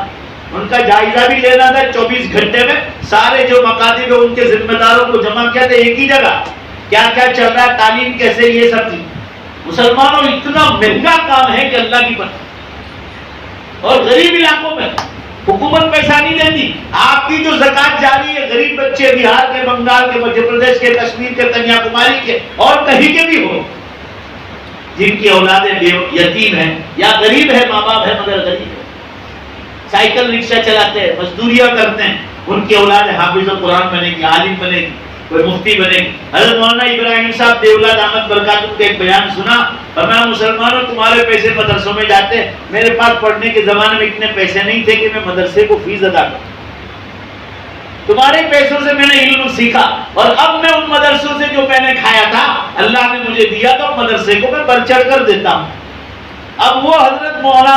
ان کا جائزہ بھی لینا تھا 24 گھنٹے میں. سارے جو مکاتب ان کے ذمہ داروں کو جمع کیا تھا ایک ہی جگہ، کیا کیا چل رہا ہے، تعلیم کیسے، یہ سب چیز. مسلمانوں اتنا مہنگا کام ہے کہ اللہ کی پناہ. اور غریب علاقوں میں حکومت پیسہ نہیں دیتی. آپ کی جو زکات جاری ہے، غریب بچے بہار کے، بنگال کے، مدھیہ پردیش کے، کشمیر کے، کنیا کماری کے اور کہیں کے بھی ہو، جن کی اولادیں یتیم ہیں یا غریب ہے، ماں باپ ہے مگر غریب ہے، سائیکل رکشہ چلاتے ہیں، مزدوریاں کرتے ہیں، ان کی اولاد حافظ قرآن بنے گی، عالم بنے گی، کوئی مفتی بنے گی۔ حضرت مولانا ابراہیم صاحب دیولہ دامت برکاتہ کا ایک بیان سنا، فرمایا مسلمانوں تمہارے پیسے مدرسوں میں جاتے، میرے پاس پڑھنے کے زمانے میں اتنے پیسے نہیں تھے کہ میں مدرسے کو فیس ادا کروں، تمہارے پیسوں سے میں نے علم سیکھا، اور اب میں ان مدرسوں سے جو میں نے کھایا تھا اللہ نے مجھے دیا، تو مدرسے کو میں بڑھ چڑھ کر دیتا ہوں۔ اب وہ حضرت مولانا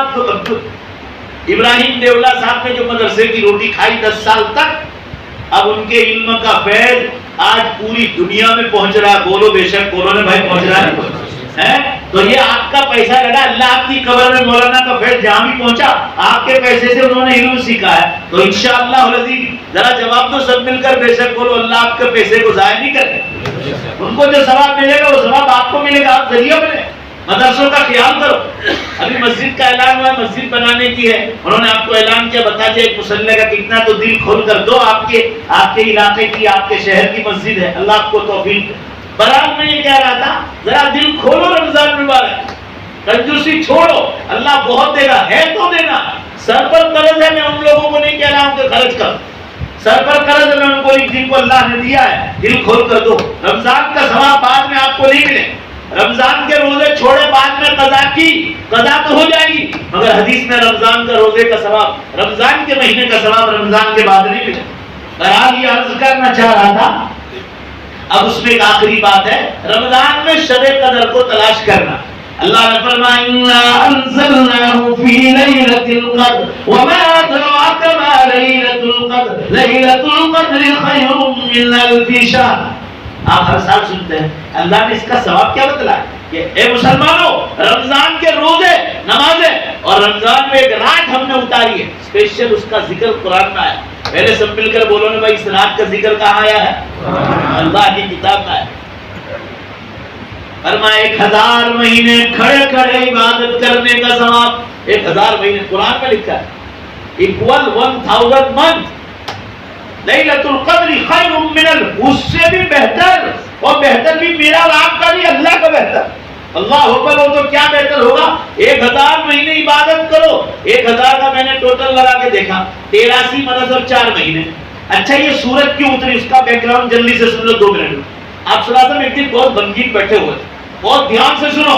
ابراہیم دیولہ صاحب نے جو مدرسے کی روٹی کھائی 10 سال تک، اب ان کے علم کا فیض آج پوری دنیا میں پہنچ رہا ہے۔ بولو بے شک، بولو نے بھائی، پہنچ رہا ہے۔ تو یہ آپ کا پیسہ لگا، اللہ آپ کی قبر میں مولانا کا فیض جہاں بھی پہنچا آپ کے پیسے سے انہوں نے علم سیکھا ہے، تو انشاءاللہ العزیز ذرا جواب دو سب مل کر، بے شک بولو، اللہ آپ کے پیسے کو ضائع نہیں کرے، ان کو جو ثواب ملے گا وہ ثواب آپ کو ملے گا، آپ ذریعہ بنے۔ مدرسوں کا خیال کرو، ابھی مسجد کا اعلان ہوا، مسجد بنانے کی ہے، انہوں نے آپ کو اعلان کیا، بتا دیا ایک مصلی کا کتنا، تو دل کھول کر دو، آپ کے علاقے کی، آپ کے شہر کی مسجد ہے، اللہ آپ کو توفیق دے۔ برحال میں یہ کہہ رہا تھا ذرا دل کھولو، رمضان مبارک، کنجوسی چھوڑو، اللہ بہت دے گا، ہے تو دینا۔ سر پر قرض ہے، میں ان لوگوں کو نہیں کہہ رہا ہوں کہ خرچ کرو، سر پر قرض ہے، میں ان کو ایک دن کو اللہ نے دیا ہے، دل کھول کر دو۔ رمضان کا ثواب بعد میں آپ کو نہیں ملے، رمضان کے روزے چھوڑے بعد میں قضا تو ہو جائے گی، مگر حدیث میں رمضان کا روزے کا ثواب، رمضان کے مہینے کا ثواب رمضان کے بعد نہیں ملے۔ بہرحال یہ عرض کرنا چاہ رہا تھا، اب اس میں ایک آخری بات ہے، رمضان میں شب قدر کو تلاش کرنا۔ اللہ نے فرمایا اِنَّا أَنزَلْنَاهُ فِي لَيْلَةِ الْقَدْرِ وَمَا أَدْرَاكَ مَا لَيْلَةُ الْقَدْرِ لَيْلَةُ الْقَدْرِ خَيْرٌ مِّنْ أَلْفِ شَهْرٍ۔ آپ ہر سال سنتے ہیں، اللہ نے اس کا ثواب کیا بتلایا کہ اے مسلمانوں، رمضان کے روزے، نمازیں، اور رمضان میں ایک رات ہم نے اتاری ہے، اسپیشل اس کا ذکر قرآن میں آیا۔ پہلے سب مل کر بولو نا بھائی، اس رات کا ذکر کہاں آیا ہے؟ اللہ کی کتاب میں آیا۔ فرمایا 1000 مہینے کھڑے کھڑے عبادت کرنے کا ثواب، 1000 مہینے قرآن میں لکھا ہے، equal 1000 month۔ لیلۃ القدر خیر من اس سے بھی بہتر، اور بہتر بھی میرا اور آپ کا نہیں، اللہ کا بہتر۔ اللہ اکبر ہو تو کیا بہتر ہوگا؟ 1000 مہینے عبادت کرو، 1000 کا میں نے ٹوٹل لگا کے دیکھا، 83 منت اور 4 مہینے۔ اچھا یہ سورج کیوں اتری، اس کا بیک گراؤنڈ جلدی سے سن لو 2 منٹ میں۔ آپ صلی اللہ علیہ وسلم ایک دن بہت غمگین بیٹھے ہوئے، بہت دھیان سے سنو۔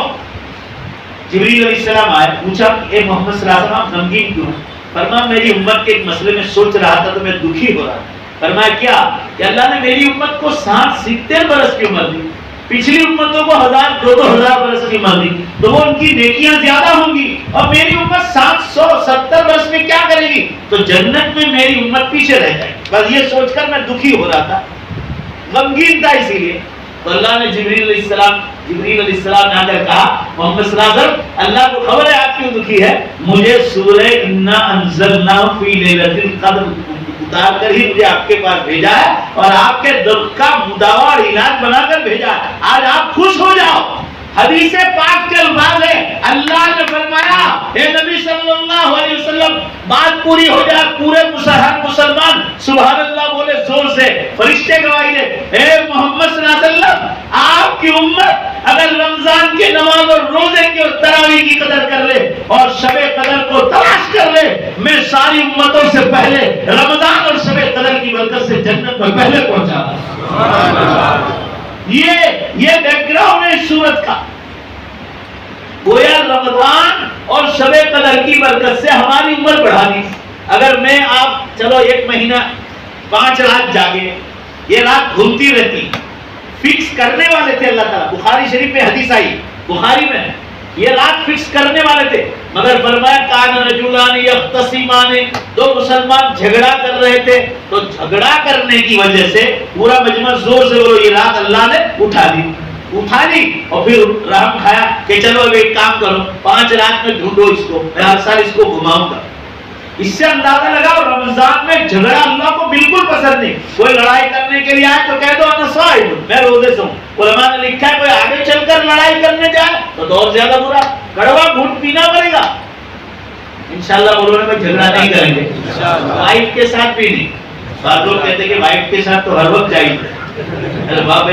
جبریل علیہ السلام آئے، پوچھا اے محمد صلی اللہ علیہ وسلم آپ غمگین کیوں؟ فرمایا میری امت کے ایک مسئلے میں سوچ رہا تھا تو میں دکھی ہو رہا تھا۔ فرمایا کیا؟ کہ اللہ نے میری امت کو 70 برس کی عمر دی، پچھلی امتوں کو 1000-2000 برس کی عمر دی، تو وہ ان کی نیکیاں زیادہ ہوں گی، اور میری امت 770 برس میں کیا کرے گی؟ تو جنت میں میری امت پیچھے رہ جائے گی۔ بس یہ سوچ کر میں دکھی ہو رہا تھا، غمگین تھا، اسی لیے تو اللہ نے جبریل علیہ السلام نے آ کر کہا محمد صلی اللہ علیہ وسلم، اللہ کو خبر ہے آپ کیوں دکھی ہے، مجھے سورہ انا انزلناہ فی لیلۃ القدر اتار کر ہی مجھے آپ کے پاس بھیجا ہے، اور آپ کے دکھ کا مداوا اور علاج بنا کر بھیجا ہے، آج آپ خوش ہو جاؤ۔ حدیث پاک کے الفاظ ہے، اللہ نے فرمایا اے نبی صلی اللہ علیہ وسلم بات پوری ہو جائے، پورے ہر مسلمان سبحان اللہ بولے زور سے، فرشتے گواہی دے، اے محمد صلی اللہ علیہ وسلم آپ کی امت اگر رمضان کے نماز اور روزے کی اور تراویح کی قدر کر لے اور شب قدر کو تلاش کر لے، میں ساری امتوں سے پہلے رمضان اور شب قدر کی برکت سے جنت میں پہلے پہنچا دوں۔ یہ بیک گراؤنڈ ہے سورت کا۔ گویا رمضان اور شب قدر کی برکت سے ہماری عمر بڑھا دی۔ اگر میں آپ چلو 1 مہینہ 5 رات جاگے، یہ رات گھومتی رہتی، فکس کرنے والے تھے اللہ تعالیٰ، بخاری شریف میں حدیث آئی، بخاری میں یہ رات فکس کرنے والے تھے، مگر فرمایا کان رجلان یختصمان، 2 مسلمان جھگڑا کر رہے تھے، تو جھگڑا کرنے کی وجہ سے پورا مجمع زور سے بولو یہ رات اللہ نے اٹھا لی، اور پھر رحم کھایا کہ چلو اب ایک کام کرو، 5 رات میں ڈھونڈو اس کو، میں ہر سال اس کو گھماؤں گا۔ اس سے اندازہ لگاؤ رمضان میں جھگڑا اللہ کو بالکل پسند نہیں۔ کوئی لڑائی کرنے کے لیے آئے تو کہہ دو انا صائم، میں روزے سے ہوں۔ علماء نے لکھا ہے کوئی آگے چل کر لڑائی کرنے جائے تو اور زیادہ برا، کڑوا گھونٹ پینا پڑے گا۔ انشاءاللہ بولو میں جھگڑا نہیں کریں گے، وائف کے ساتھ بھی نہیں۔ بعض لوگ کہتے ہیں کہ وائف کے ساتھ تو ہر وقت جائز ہے، باپ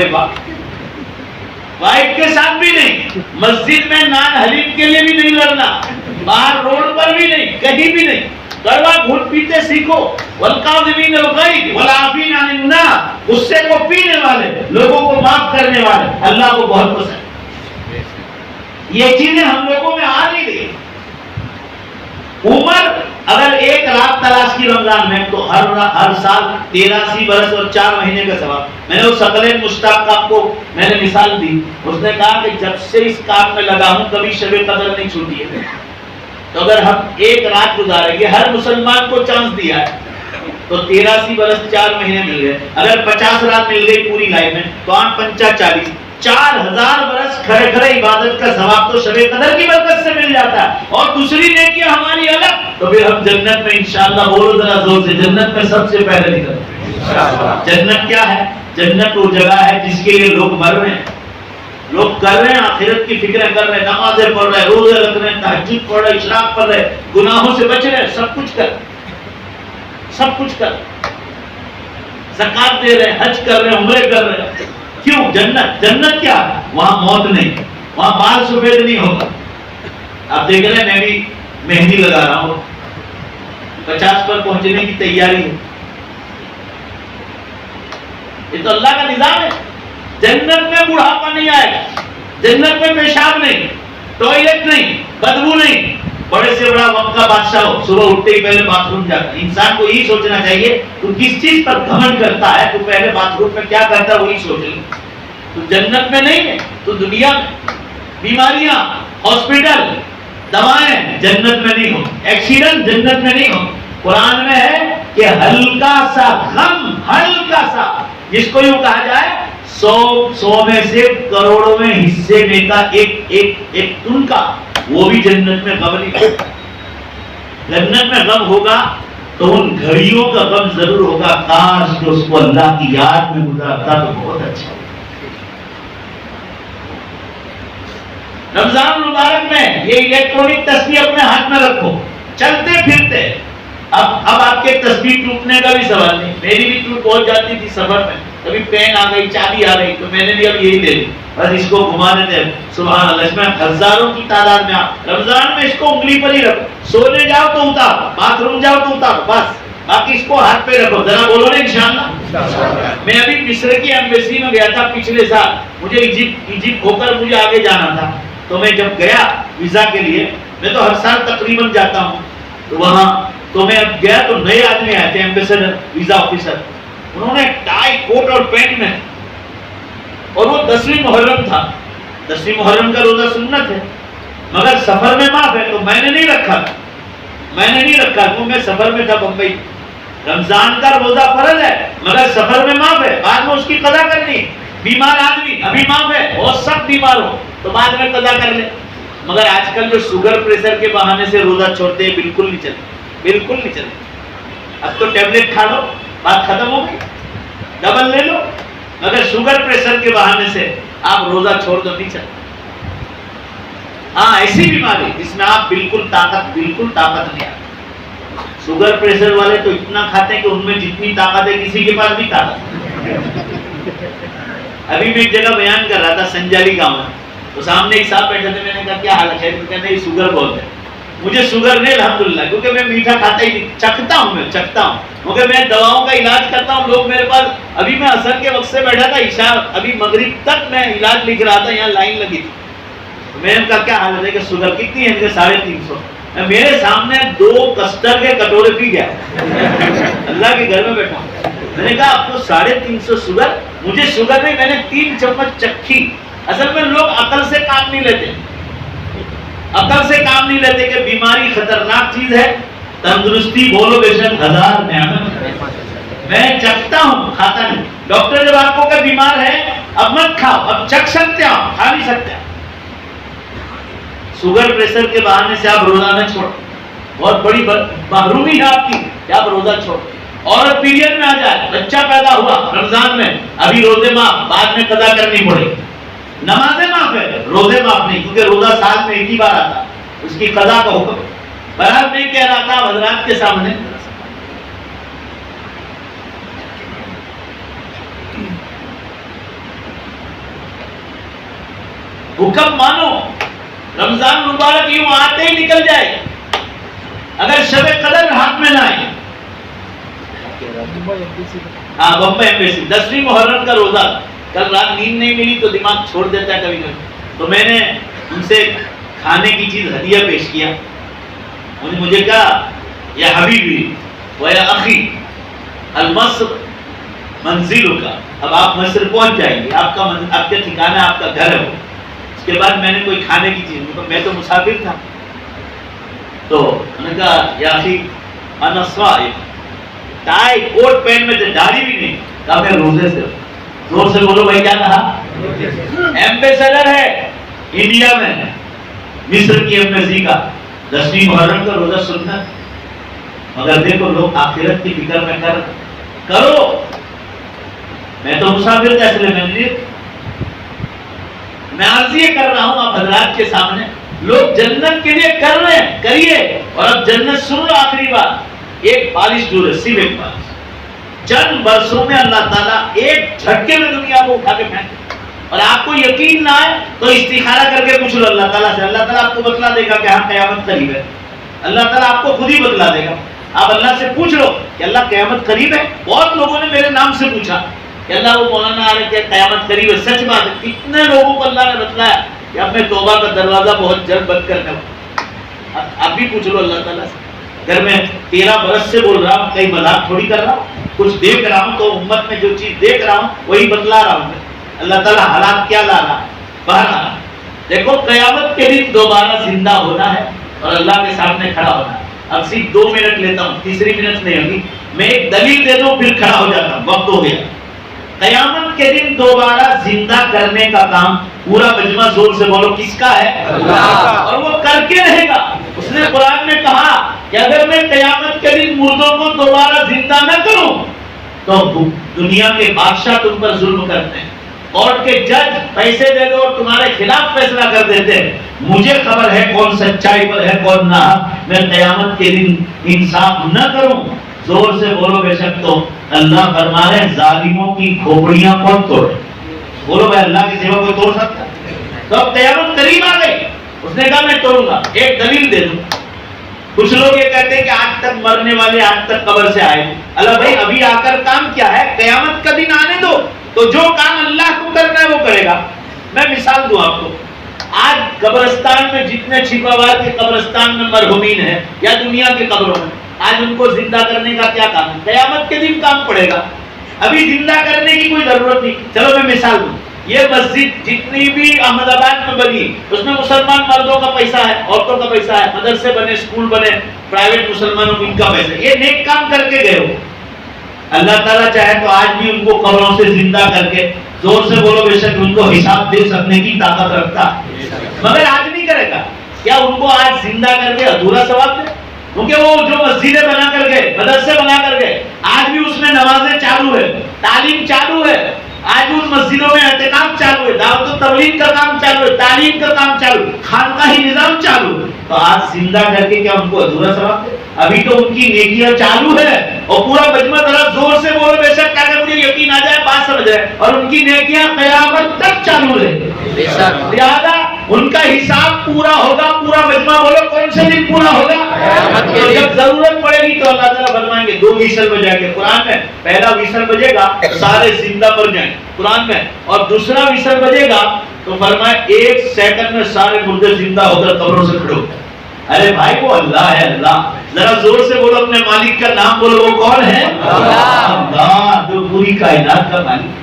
وائف کے ساتھ بھی نہیں، مسجد میں نان حلیم کے لیے بھی نہیں لڑنا، باہر روڈ پر بھی نہیں، کہیں بھی نہیں. کڑوا گھٹ پیتے سیکھو. والقاذمین الغیظ والعافین عن الناس، غصے کو پینے والے، لوگوں کو معاف کرنے والے اللہ کو بہت پسند. یہ چیزیں ہم لوگوں میں آ نہیں رہی. عمر اگر 1 رات تلاش کی رمضان میں تو ہر سال 83 برس اور 4 مہینے کا ثواب. میں نے اس ثقلین مشتاق کا آپ کو میں نے مثال دی. اس نے کہا کہ جب سے اس کام میں لگا ہوں کبھی شب قدر نہیں چھوٹی ہے. تو اگر ہم 1 رات گزاریں گے، ہر مسلمان کو چانس دیا ہے، تو 83 برس 4 مہینے مل گئے. اگر 50 رات مل گئی پوری لائف میں تو 8 پنچا 40، 4000 برس کھڑے کھڑے عبادت کا ثواب تو شب قدر کی برکت سے مل جاتا ہے. اور دوسری نیکیاں ہماری الگ، تو پھر ہم جنت میں انشاءاللہ بولو ذرا زور سے، جنت میں سب سے پہلے نکلتے. جنت کیا ہے؟ جنت وہ جگہ ہے جس کے لیے لوگ مر رہے ہیں، لوگ کر رہے ہیں، آخرت کی فکریں کر رہے ہیں، نمازیں پڑھ رہے ہیں، روزے رکھ رہے ہیں، تہجد پڑھ رہے ہیں، اشراق پڑھ رہے ہیں، گناہوں سے بچ رہے ہیں، سب کچھ کر زکات دے رہے ہیں، حج کر رہے ہیں، عمرے کر رہے ہیں. کیوں؟ جنت کیا ہے؟ وہاں موت نہیں، وہاں بال سفید نہیں ہوگا. آپ دیکھ رہے ہیں میں بھی مہندی لگا رہا ہوں، 50 پر پہنچنے کی تیاری ہے. یہ تو اللہ کا نظام ہے. جنت میں بڑھاپا نہیں آئے گا، جنت میں پیشاب نہیں، ٹوائلٹ نہیں، بدبو نہیں. بڑے سے بڑا وقت کا بادشاہ ہو، صبح اٹھتے ہی پہلے باتھ روم جاتا ہے. انسان کو یہی سوچنا چاہیے تو کس چیز پر گھمنڈ کرتا ہے، تو پہلے باتھ روم میں کیا کرتا ہے وہی سوچ لے. تو جنت میں نہیں ہے تو دنیا میں بیماریاں، ہاسپٹل، دوائیں جنت میں نہیں ہو، ایکسیڈنٹ جنت میں نہیں ہو. قرآن میں ہے کہ ہلکا سا غم، ہلکا سا، جس کو یوں کہا جائے 100 میں سے کروڑوں میں حصے میں کا ایک تن کا، وہ بھی جنت میں غم نہیں ہوگا. جنت میں غم ہوگا تو ان گھڑیوں کا غم ضرور ہوگا، کاش کہ اس کو اللہ کی یاد میں گزارتا تو بہت اچھا. رمضان مبارک میں یہ الیکٹرانک تسبیح اپنے ہاتھ میں رکھو، چلتے پھرتے. اب آپ کے تسبیح ٹوٹنے کا بھی سوال نہیں. میری بھی ٹوٹ پہنچ جاتی تھی سفر میں، کبھی پین آ گئی، چابی آ گئی، تو میں نے بھی اب یہی لے لی، بس اس کو گھمانے دے. سبحان اللہ، اس میں ہزاروں کی تعداد میں رمضان میں اس کو انگلی پر ہی رکھو. سونے جاؤ تو اتارو، باتھ روم جاؤ تو اتارو، بس. باقی اس کو ہاتھ پہ رکھو. ذرا بولو نا انشاءاللہ. میں ابھی مصر کی ایمبیسی میں گیا تھا پچھلے سال. مجھے ایجپٹ ہو کر مجھے آگے جانا تھا. تو میں جب گیا ویزا کے لیے، میں تو ہر سال تقریباً جاتا ہوں، تو وہاں تو میں اب گیا تو نئے آدمی آئے تھے، ایمبیسڈر، ویزا آفیسر. انہوں نے ٹائی، کوٹ اور پینٹ میں، اور وہ 10ویں محرم تھا. 10ویں محرم کا روزہ سنت ہے مگر سفر میں معاف ہے، تو میں نے نہیں رکھا کیوں میں سفر میں تھا بمبئی. رمضان کا روزہ فرض ہے مگر سفر میں معاف ہے، بعد میں اس کی قضا کرنی. بیمار آدمی ابھی معاف ہے، اور سب بیمار ہو تو بعد میں قضا کر لے. مگر آج کل جو شوگر پریشر کے بہانے سے روزہ چھوڑتے ہیں، بالکل نہیں چلے. اب تو ٹیبلٹ کھا لو، بات ختم ہو گئی، ڈبل لے لو، مگر شوگر پریشر کے بہانے سے آپ روزہ چھوڑ دو، نہیں چلے. ہاں ایسی بیماری جس میں آپ بالکل طاقت نہیں آتی. شوگر پریشر والے تو اتنا کھاتے ہیں کہ ان میں جتنی طاقت ہے کسی کے پاس بھی طاقت. ابھی میں ایک جگہ بیان کر رہا تھا، سنجالی گاؤں میں، تو سامنے ایک صاحب بیٹھے تھے. میں نے کہا کیا حال ہے؟ تو کہتے ہیں شوگر بہت ہے. مجھے شوگر نہیں الحمدللہ، کیونکہ میں میٹھا کھاتا ہی نہیں. چکھتا ہوں کیونکہ میں دواؤں کا علاج کرتا ہوں. لوگ میرے پاس، ابھی میں عصر کے وقت سے بیٹھا تھا، عشاء ابھی مغرب تک میں علاج لکھ رہا تھا، یہاں لائن لگی تھی. میں نے کہا کیا حالت ہے؟ کہ شوگر کتنی ہے؟ 350. میرے سامنے 2 کسٹرڈ کے کٹورے پی گیا. اللہ کے گھر میں بیٹھا. میں نے کہا آپ کو 350 شوگر؟ مجھے شوگر نہیں، میں نے 3 چمچ چکھی. اصل میں لوگ عقل سے کام نہیں لیتے کہ بیماری خطرناک چیز ہے. تندرستی بولو بے شک 1000 نعمت. میں چکھتا ہوں، کھاتا نہیں. ڈاکٹر جب آپ کو کہ بیمار ہے اب مت کھاؤ، اب چکھ سکتے ہو، کھا نہیں سکتے. شوگر پریشر کے بہانے سے آپ روزہ نہ چھوڑ، بہت بڑی محرومی ہے آپ کی کہ آپ روزہ چھوڑ. عورت پیریڈ میں آ جائے، بچہ پیدا ہوا رمضان میں، ابھی روزے معاف، بعد میں قضا کرنی پڑے. نمازیں معاف ہے، روزے معاف نہیں، کیونکہ روزہ سال میں ایک ہی بار آتا، اس کی قضا کا حکم. بہرحال میں کہہ رہا تھا حضرات کے سامنے، حکم مانو. رمضان مبارک یوں آتے ہی نکل جائے اگر شب قدر ہاتھ میں نہ آئے. ہاں بمبئی ایمبیسی 10ویں محرم کا روزہ. کل رات نیند نہیں ملی تو دماغ چھوڑ دیتا ہے کبھی کبھی. تو میں نے ان سے کھانے کی چیز ہدیہ پیش کیا. انہوں نے مجھے کہا یا حبیبی و یا اخی المصر منزل کا. اب آپ مصر پہنچ جائیں گے, آپ کا ٹھکانہ آپ کا گھر ہے. اس کے بعد میں نے کوئی کھانے کی چیز, میں تو مسافر تھا, تو انہوں نے کہا یا اخی انا صائم. ٹائی کوٹ پینٹ میں تھے, داڑھی بھی نہیں. کہا میں روزے سے. زور سے بولو بھائی کیا کہا؟ ایمبیسڈر ہے انڈیا میں, مصر کی ایمبیسی کا. 10ویں محرم کا روزہ سننا. مگر دیکھو لوگ آخرت کی فکر میں کرو. میں تو مسافر تھا, اس لیے میں عرض یہ کر رہا ہوں آپ حضرات کے سامنے, لوگ جنت کے لیے کر رہے ہیں, کریے. اور اب جنت سن لو آخری بات, ایک بالش دور ہے, صرف ایک بالش. چند برسوں میں اللہ تعالیٰ ایک جھٹکے میں دنیا کو اٹھا کے پھینک. اور آپ کو یقین نہ آئے تو استخارہ کر کے پوچھ لو اللہ تعالیٰ سے. اللہ تعالیٰ آپ کو بتلا دے گا کہ ہاں قیامت قریب ہے. اللہ تعالیٰ آپ کو خود ہی بتلا دے گا. آپ اللہ سے پوچھ لو کہ اللہ قیامت قریب ہے. بہت لوگوں نے میرے نام سے پوچھا کہ اللہ وہ مولانا آ رہے کہ قیامت قریب ہے. سچ بات ہے, کتنے لوگوں کو اللہ نے بتلایا کہ اب میں توبہ کا دروازہ بہت جلد بند کر دوں. اب بھی پوچھ لو اللہ تعالیٰ سے. گھر میں 13 برس سے بول رہا ہوں, کہیں مذاق تھوڑی کر رہا ہوں. کچھ دیکھ رہا ہوں تو امت میں جو چیز دیکھ رہا ہوں وہی بتلا رہا ہوں. اللہ تعالیٰ حالات کیا لا رہا. بہرحال دیکھو قیامت کے دن دوبارہ زندہ ہونا ہے اور اللہ کے سامنے کھڑا ہونا ہے. اب صرف 2 منٹ لیتا ہوں, تیسری منٹ نہیں ہوگی. میں ایک دلیل دے دوں پھر کھڑا ہو جاتا ہوں, وقت ہو گیا. قیامت کے دن دوبارہ زندہ کرنے کا کام پورا مجمع زور سے بولو کس کا ہے؟ اللہ. اور وہ کر کے رہے گا. اس نے قرآن میں کہا کہ اگر میں قیامت کے دن مردوں کو دوبارہ زندہ نہ کروں تو دنیا کے بادشاہ تم پر ظلم کرتے ہیں, کورٹ کے جج پیسے دے دو اور تمہارے خلاف فیصلہ کر دیتے ہیں. مجھے خبر ہے کون سچائی پر ہے کون نہ. میں قیامت کے دن انصاف نہ کروں. زور سے بولو بے شک. تو اللہ فرما رہے ہیں ظالموں کی کھوپڑیاں کون توڑے؟ بولو بھائی اللہ کی سوا کوئی توڑ سکتا ہے؟ تو اب قیامت قریب آ گئی. اس نے کہا میں توڑوں گا. ایک دلیل دے دوں. کچھ لوگ یہ کہتے ہیں کہ آج تک مرنے والے آج تک قبر سے آئے. اللہ بھائی ابھی آ کر کام کیا ہے؟ قیامت کا دن آنے دو تو جو کام اللہ کو کرنا ہے وہ کرے گا. میں مثال دوں آپ کو. آج قبرستان میں جتنے چھپاوار کے قبرستان میں مرحومین ہیں یا دنیا کے قبروں میں, آج ان کو زندہ کرنے کا کیا کام ہے؟ قیامت کے دن کام پڑے گا. ابھی زندہ کرنے کی کوئی ضرورت نہیں. چلو میں مثال دوں. یہ مسجد جتنی بھی احمد آباد میں بنی اس میں مسلمان مردوں کا پیسہ ہے, عورتوں کا پیسہ ہے. مدرسے بنے, اسکول بنے, پرائیویٹ مسلمانوں کو ان کا پیسہ. یہ نیک کام کر کے گئے ہو. اللہ تعالیٰ چاہے تو آج بھی ان کو قبروں سے زندہ کر کے, زور سے بولو بے شک, ان کو حساب دے سکنے کی طاقت رکھتا, مگر آج نہیں کرے گا. کیا ان کو آج زندہ کر کے ادھورا ثواب دے؟ کیونکہ وہ جو مسجدیں بنا کر گئے, مدرسے بنا کر گئے, آج بھی اس میں نمازیں چالو ہے, تعلیم چالو ہے. آج اس مسجدوں میں اعتکاف چالو ہے, دعوت و تبلیغ کا کام چالو ہے, تعلیم کا کام چالو ہے, خانقاہی نظام چالو ہے. تو آج زندہ کر کے کیا ان کو ادھورا ثواب دے؟ ابھی تو ان کی نیکیاں چالو ہے. اور پورا مجمع ذرا زور سے بولو بے شک, تاکہ مجھے یقین آ جائے, بات سمجھ جائے. اور ان کی نیکیاں قیامت تک چالو ہے. لہذا ان کا حساب پورا ہوگا. پورا مجمع بولو کون سے دن پورا ہوگا؟ تو جب ضرورت پڑے گی تو اللہ تعالیٰ فرمائیں گے 2 ویسل بجائیں گے. قرآن میں پہلا ویسل بجے گا سارے زندہ مر جائیں قرآن میں, اور دوسرا ویسل بجے گا تو فرمایا 1 سیکنڈ میں سارے مردے زندہ ہو کر قبروں سے کھڑے ہو. ارے بھائی وہ اللہ ہے. اللہ ذرا زور سے بولو, اپنے مالک کا نام بولو. وہ کون ہے؟ اللہ, جو پوری کائنات کا مالک.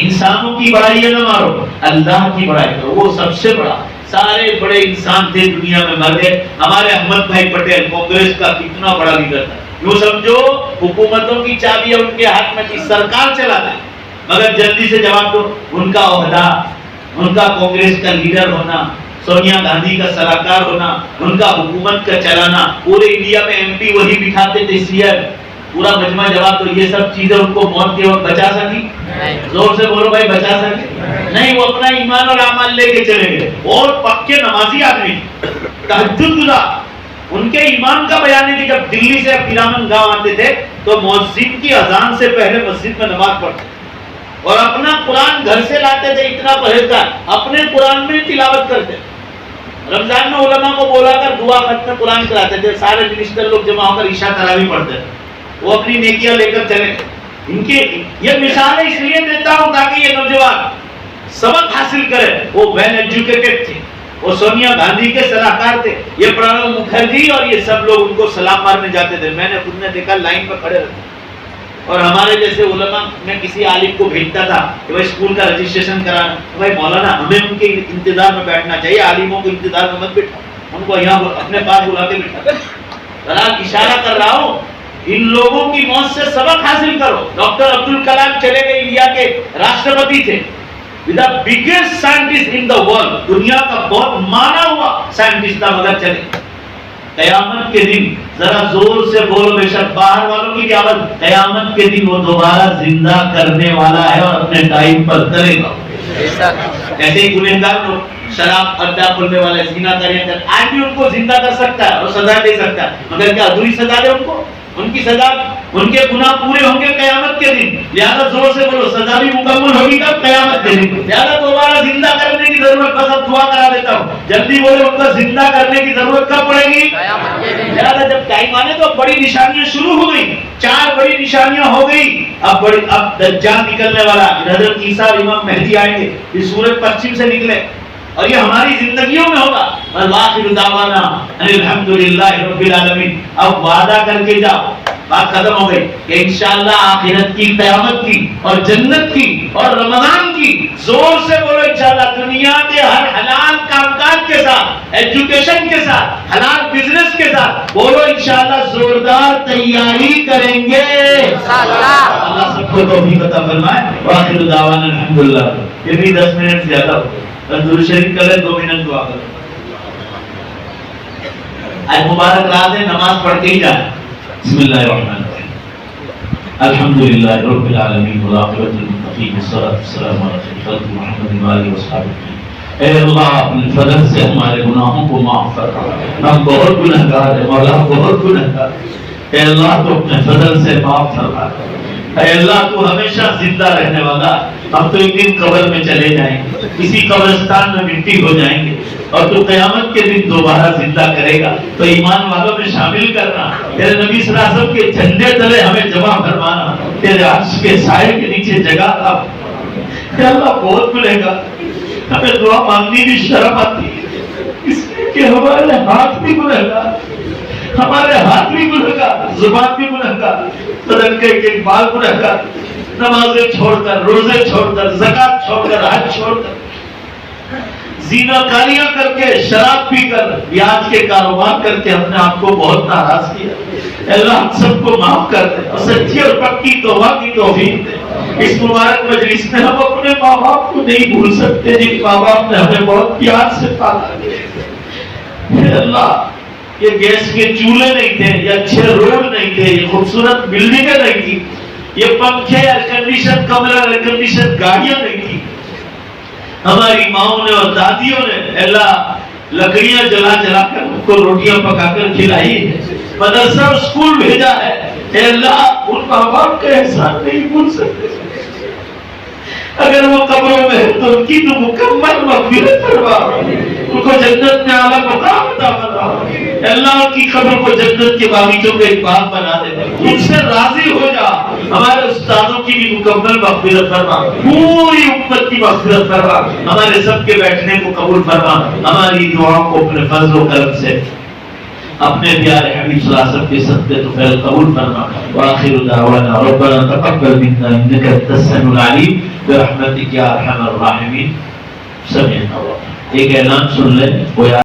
انسانوں کی بڑائی نہ مارو, اللہ کی بڑائی کرو. وہ سب سے بڑا. سارے بڑے انسان تھے دنیا میں مر گئے. ہمارے احمد بھائی پٹیل کانگریس کا کتنا بڑا لیڈر تھا. یوں سمجھو حکومتوں کی چابیاں ان کے ہاتھ میں تھی, سرکار چلاتا. مگر جلدی سے جواب دو, ان کا عہدہ, ان کا کانگریس کا لیڈر ہونا, سونیا گاندھی کا سلاکار ہونا, ان کا حکومت کا چلانا, پورے انڈیا میں ایم پی وہی بٹھاتے تھے, سی ایم. پورا مجمع جواب تو یہ سب چیزیں ان کو موت کے وقت بچا سکی؟ زور سے بولو بھائی, بچا سکے نہیں. وہ اپنا ایمان اور اعمال لے کے چلے گئے. اور پکے نمازی آدمی, تہجد گزار. ان کے ایمان کا بیان ہے کہ جب دلی سے پیرامن گاؤں آتے تھے تو مؤذن کی اذان سے پہلے مسجد میں نماز پڑھتے. اور اپنا قرآن گھر سے لاتے تھے، اتنا پرہیزگار، اپنے قرآن میں تلاوت کرتے. رمضان میں علماء کو بولا کر دعا ختم قرآن کراتے تھے، سارے منسٹر لوگ جمع ہو کر عشاء تراویح پڑھتے تھے، وہ اپنی نیکیاں لے کر چلے. ان کی یہ مثالیں اس لیے دیتا ہوں تاکہ یہ نوجوان سبق حاصل کرے. وہ ویل ایجوکیٹڈ تھے، وہ سونیا گاندھی کے صلاحکار تھے، یہ پرانب مکھرجی اور یہ سب لوگ ان کو سلام مارنے جاتے تھے. میں نے خود نے دیکھا لائن پہ کھڑے رہتے. اور ہمارے جیسے علماء میں کسی عالم کو بھیجتا تھا کہ بھائی اسکول کا رجسٹریشن کرانا، بھائی مولانا ہمیں ان کے انتظار میں بیٹھنا چاہیے، عالموں کو انتظار میں مت بیٹھا، ان کو یہاں اپنے پاس بلا کے بٹھا. بہرحال اشارہ کر رہا ہوں، ان لوگوں کی موت سے سبق حاصل کرو. ڈاکٹر عبد الکلام چلے گئے، انڈیا کے راشٹرپتی تھے، the biggest scientist in the world، دنیا کا بہت مانا ہوا سائنٹسٹ تھا، مگر چلے. قیامت کے دن ذرا زور سے بولو، بے شک باہر والوں کی آواز، قیامت کے دن وہ دوبارہ زندہ کرنے والا ہے اور اپنے ٹائم پر کرے گا. ایسے ہی گنہگار لوگ، شراب اڈا کھولنے والے، زنا کرنے والے، آج بھی ان کو زندہ کر سکتا ہے اور سزا دے سکتا ہے، مگر کیا ادھوری سزا دے ان کو؟ ان کی سزا، ان کے گناہ پورے ہوں گے قیامت کے دن. لہذا زور سے بولو، سزا بھی مکمل ہوگی کب؟ قیامت کے دن. لہذا دوبارہ زندہ کرنے کی ضرورت، بس اب دعا کرا دیتا ہوں، جلدی بولو، ان کو زندہ کرنے کی ضرورت کب پڑے گی؟ قیامت کے دن. لہذا جب ٹائم آنے تو بڑی نشانیاں شروع ہو گئی، 4 بڑی نشانیاں ہو گئی. اب دجال نکلنے والا، حضرت عیسیٰ اور امام مہدی آئیں گے، یہ سورج پچھم سے نکلے اور یہ ہماری زندگیوں میں ہوگا. وآخر دعوانا ان الحمدللہ رب العالمین. اب وعدہ کر کے جاؤ، بات ختم ہو گئی کہ انشاءاللہ آخرت کی، قیامت کی اور جنت کی اور رمضان کی. زور سے بولو انشاءاللہ. دنیا کے ہر حلال کام کاج کے ساتھ، ایجوکیشن کے ساتھ، حلال بزنس کے ساتھ بولو انشاءاللہ زوردار تیاری کریں گے انشاءاللہ. اللہ سب کو توفیق عطا فرمائے. وآخر دعوانا الحمدللہ. یہ بھی 10 منٹ زیادہ ہو، درود شریف کرے 2 منٹ دعا کرو. آج مبارک رات ہے، نماز پڑھ کے ہی جائیں. بسم اللہ الرحمن الرحیم. الحمدللہ رب العالمین والعاقبۃ للمتقین والصلاۃ والسلام علی خیر محمد و آلہ وصحبہ. اے اللہ اپنے فضل سے ہمارے گناہوں کو معاف فرما. ہم بہت گنہگار ہیں مولا، بہت گنہگار. اے اللہ تو اپنے فضل سے معاف فرما. اے اللہ تو ہمیشہ زندہ رہنے والا. ہم تو ایک دن قبر میں چلے جائیں گے، کسی قبرستان میں مٹی ہو جائیں گے، اور تو قیامت کے دن دوبارہ زندہ کرے گا. تو ایمان والوں میں شامل کرنا، تیرے نبی صلی اللہ علیہ وسلم کے جھنڈے تلے ہمیں جمع فرمانا، تیرے عرش کے سائے کے نیچے جگہ تھا. اے اللہ بہت ملے گا، ہمیں دعا مانگنی بھی شرم آتی ہے، اس لیے کہ ہمارے ہاتھ بھی گنہگار، ہمارے ہاتھ بھی گنہگار، زبان بھی گنہگار، بدن کے ایک بال گنہگار. نمازیں چھوڑ کر، روزے چھوڑ کر، زکات چھوڑ کر، حج چھوڑ کر، زنا کاریاں کر کے، شراب پی کر، بیاج کے کاروبار کر کے اپنے آپ کو بہت ناراض کیا. اللہ ہم سب کو معاف کر دے اور سچی اور پکی توبہ کی توفیق دے. اس مبارک مجلس میں ہم اپنے ماں باپ کو نہیں بھول سکتے جن ماں باپ نے ہمیں بہت پیار سے پالا. اے اللہ یہ گیس کے چولہے نہیں تھے، یہ اچھے روڈ نہیں تھے، یہ خوبصورت بلڈنگیں نہیں تھی، یہ پنکھے، ایئر کنڈیشن کمرہ، ایئر کنڈیشن گاڑیاں نہیں تھی. ہماری ماؤں نے اور دادیوں نے اللہ لکڑیاں جلا جلا کر ان کو روٹیاں پکا کر کھلائی ہے، مدرسہ اور اسکول بھیجا ہے. اے اللہ ان ماں باپ کا احسان نہیں بھول سکتے. اگر وہ قبروں میں ہے تو ان کی تو مکمل مغفرت فرما، ان کو جنت میں اعلیٰ مقام عطا فرما. اللہ کی قبر کو جنت کے باغیچوں کا ایک باغ بنا دے، ان سے راضی ہو جا. ہمارے استادوں کی بھی مکمل مغفرت فرما، پوری امت کی مغفرت فرما. ہمارے سب کے بیٹھنے کو قبول فرما. ہماری دعاؤں کو اپنے فضل و کرم سے اپنے پیارے حبیب صلی اللہ علیہ وسلم کے صدقے تو فیض قبول فرما. وآخر دعوانا ربنا تقبل منا انك انت السميع العليم برحمتك يا ارحم الراحمين. سمعنا. ایک اعلان سن لیں.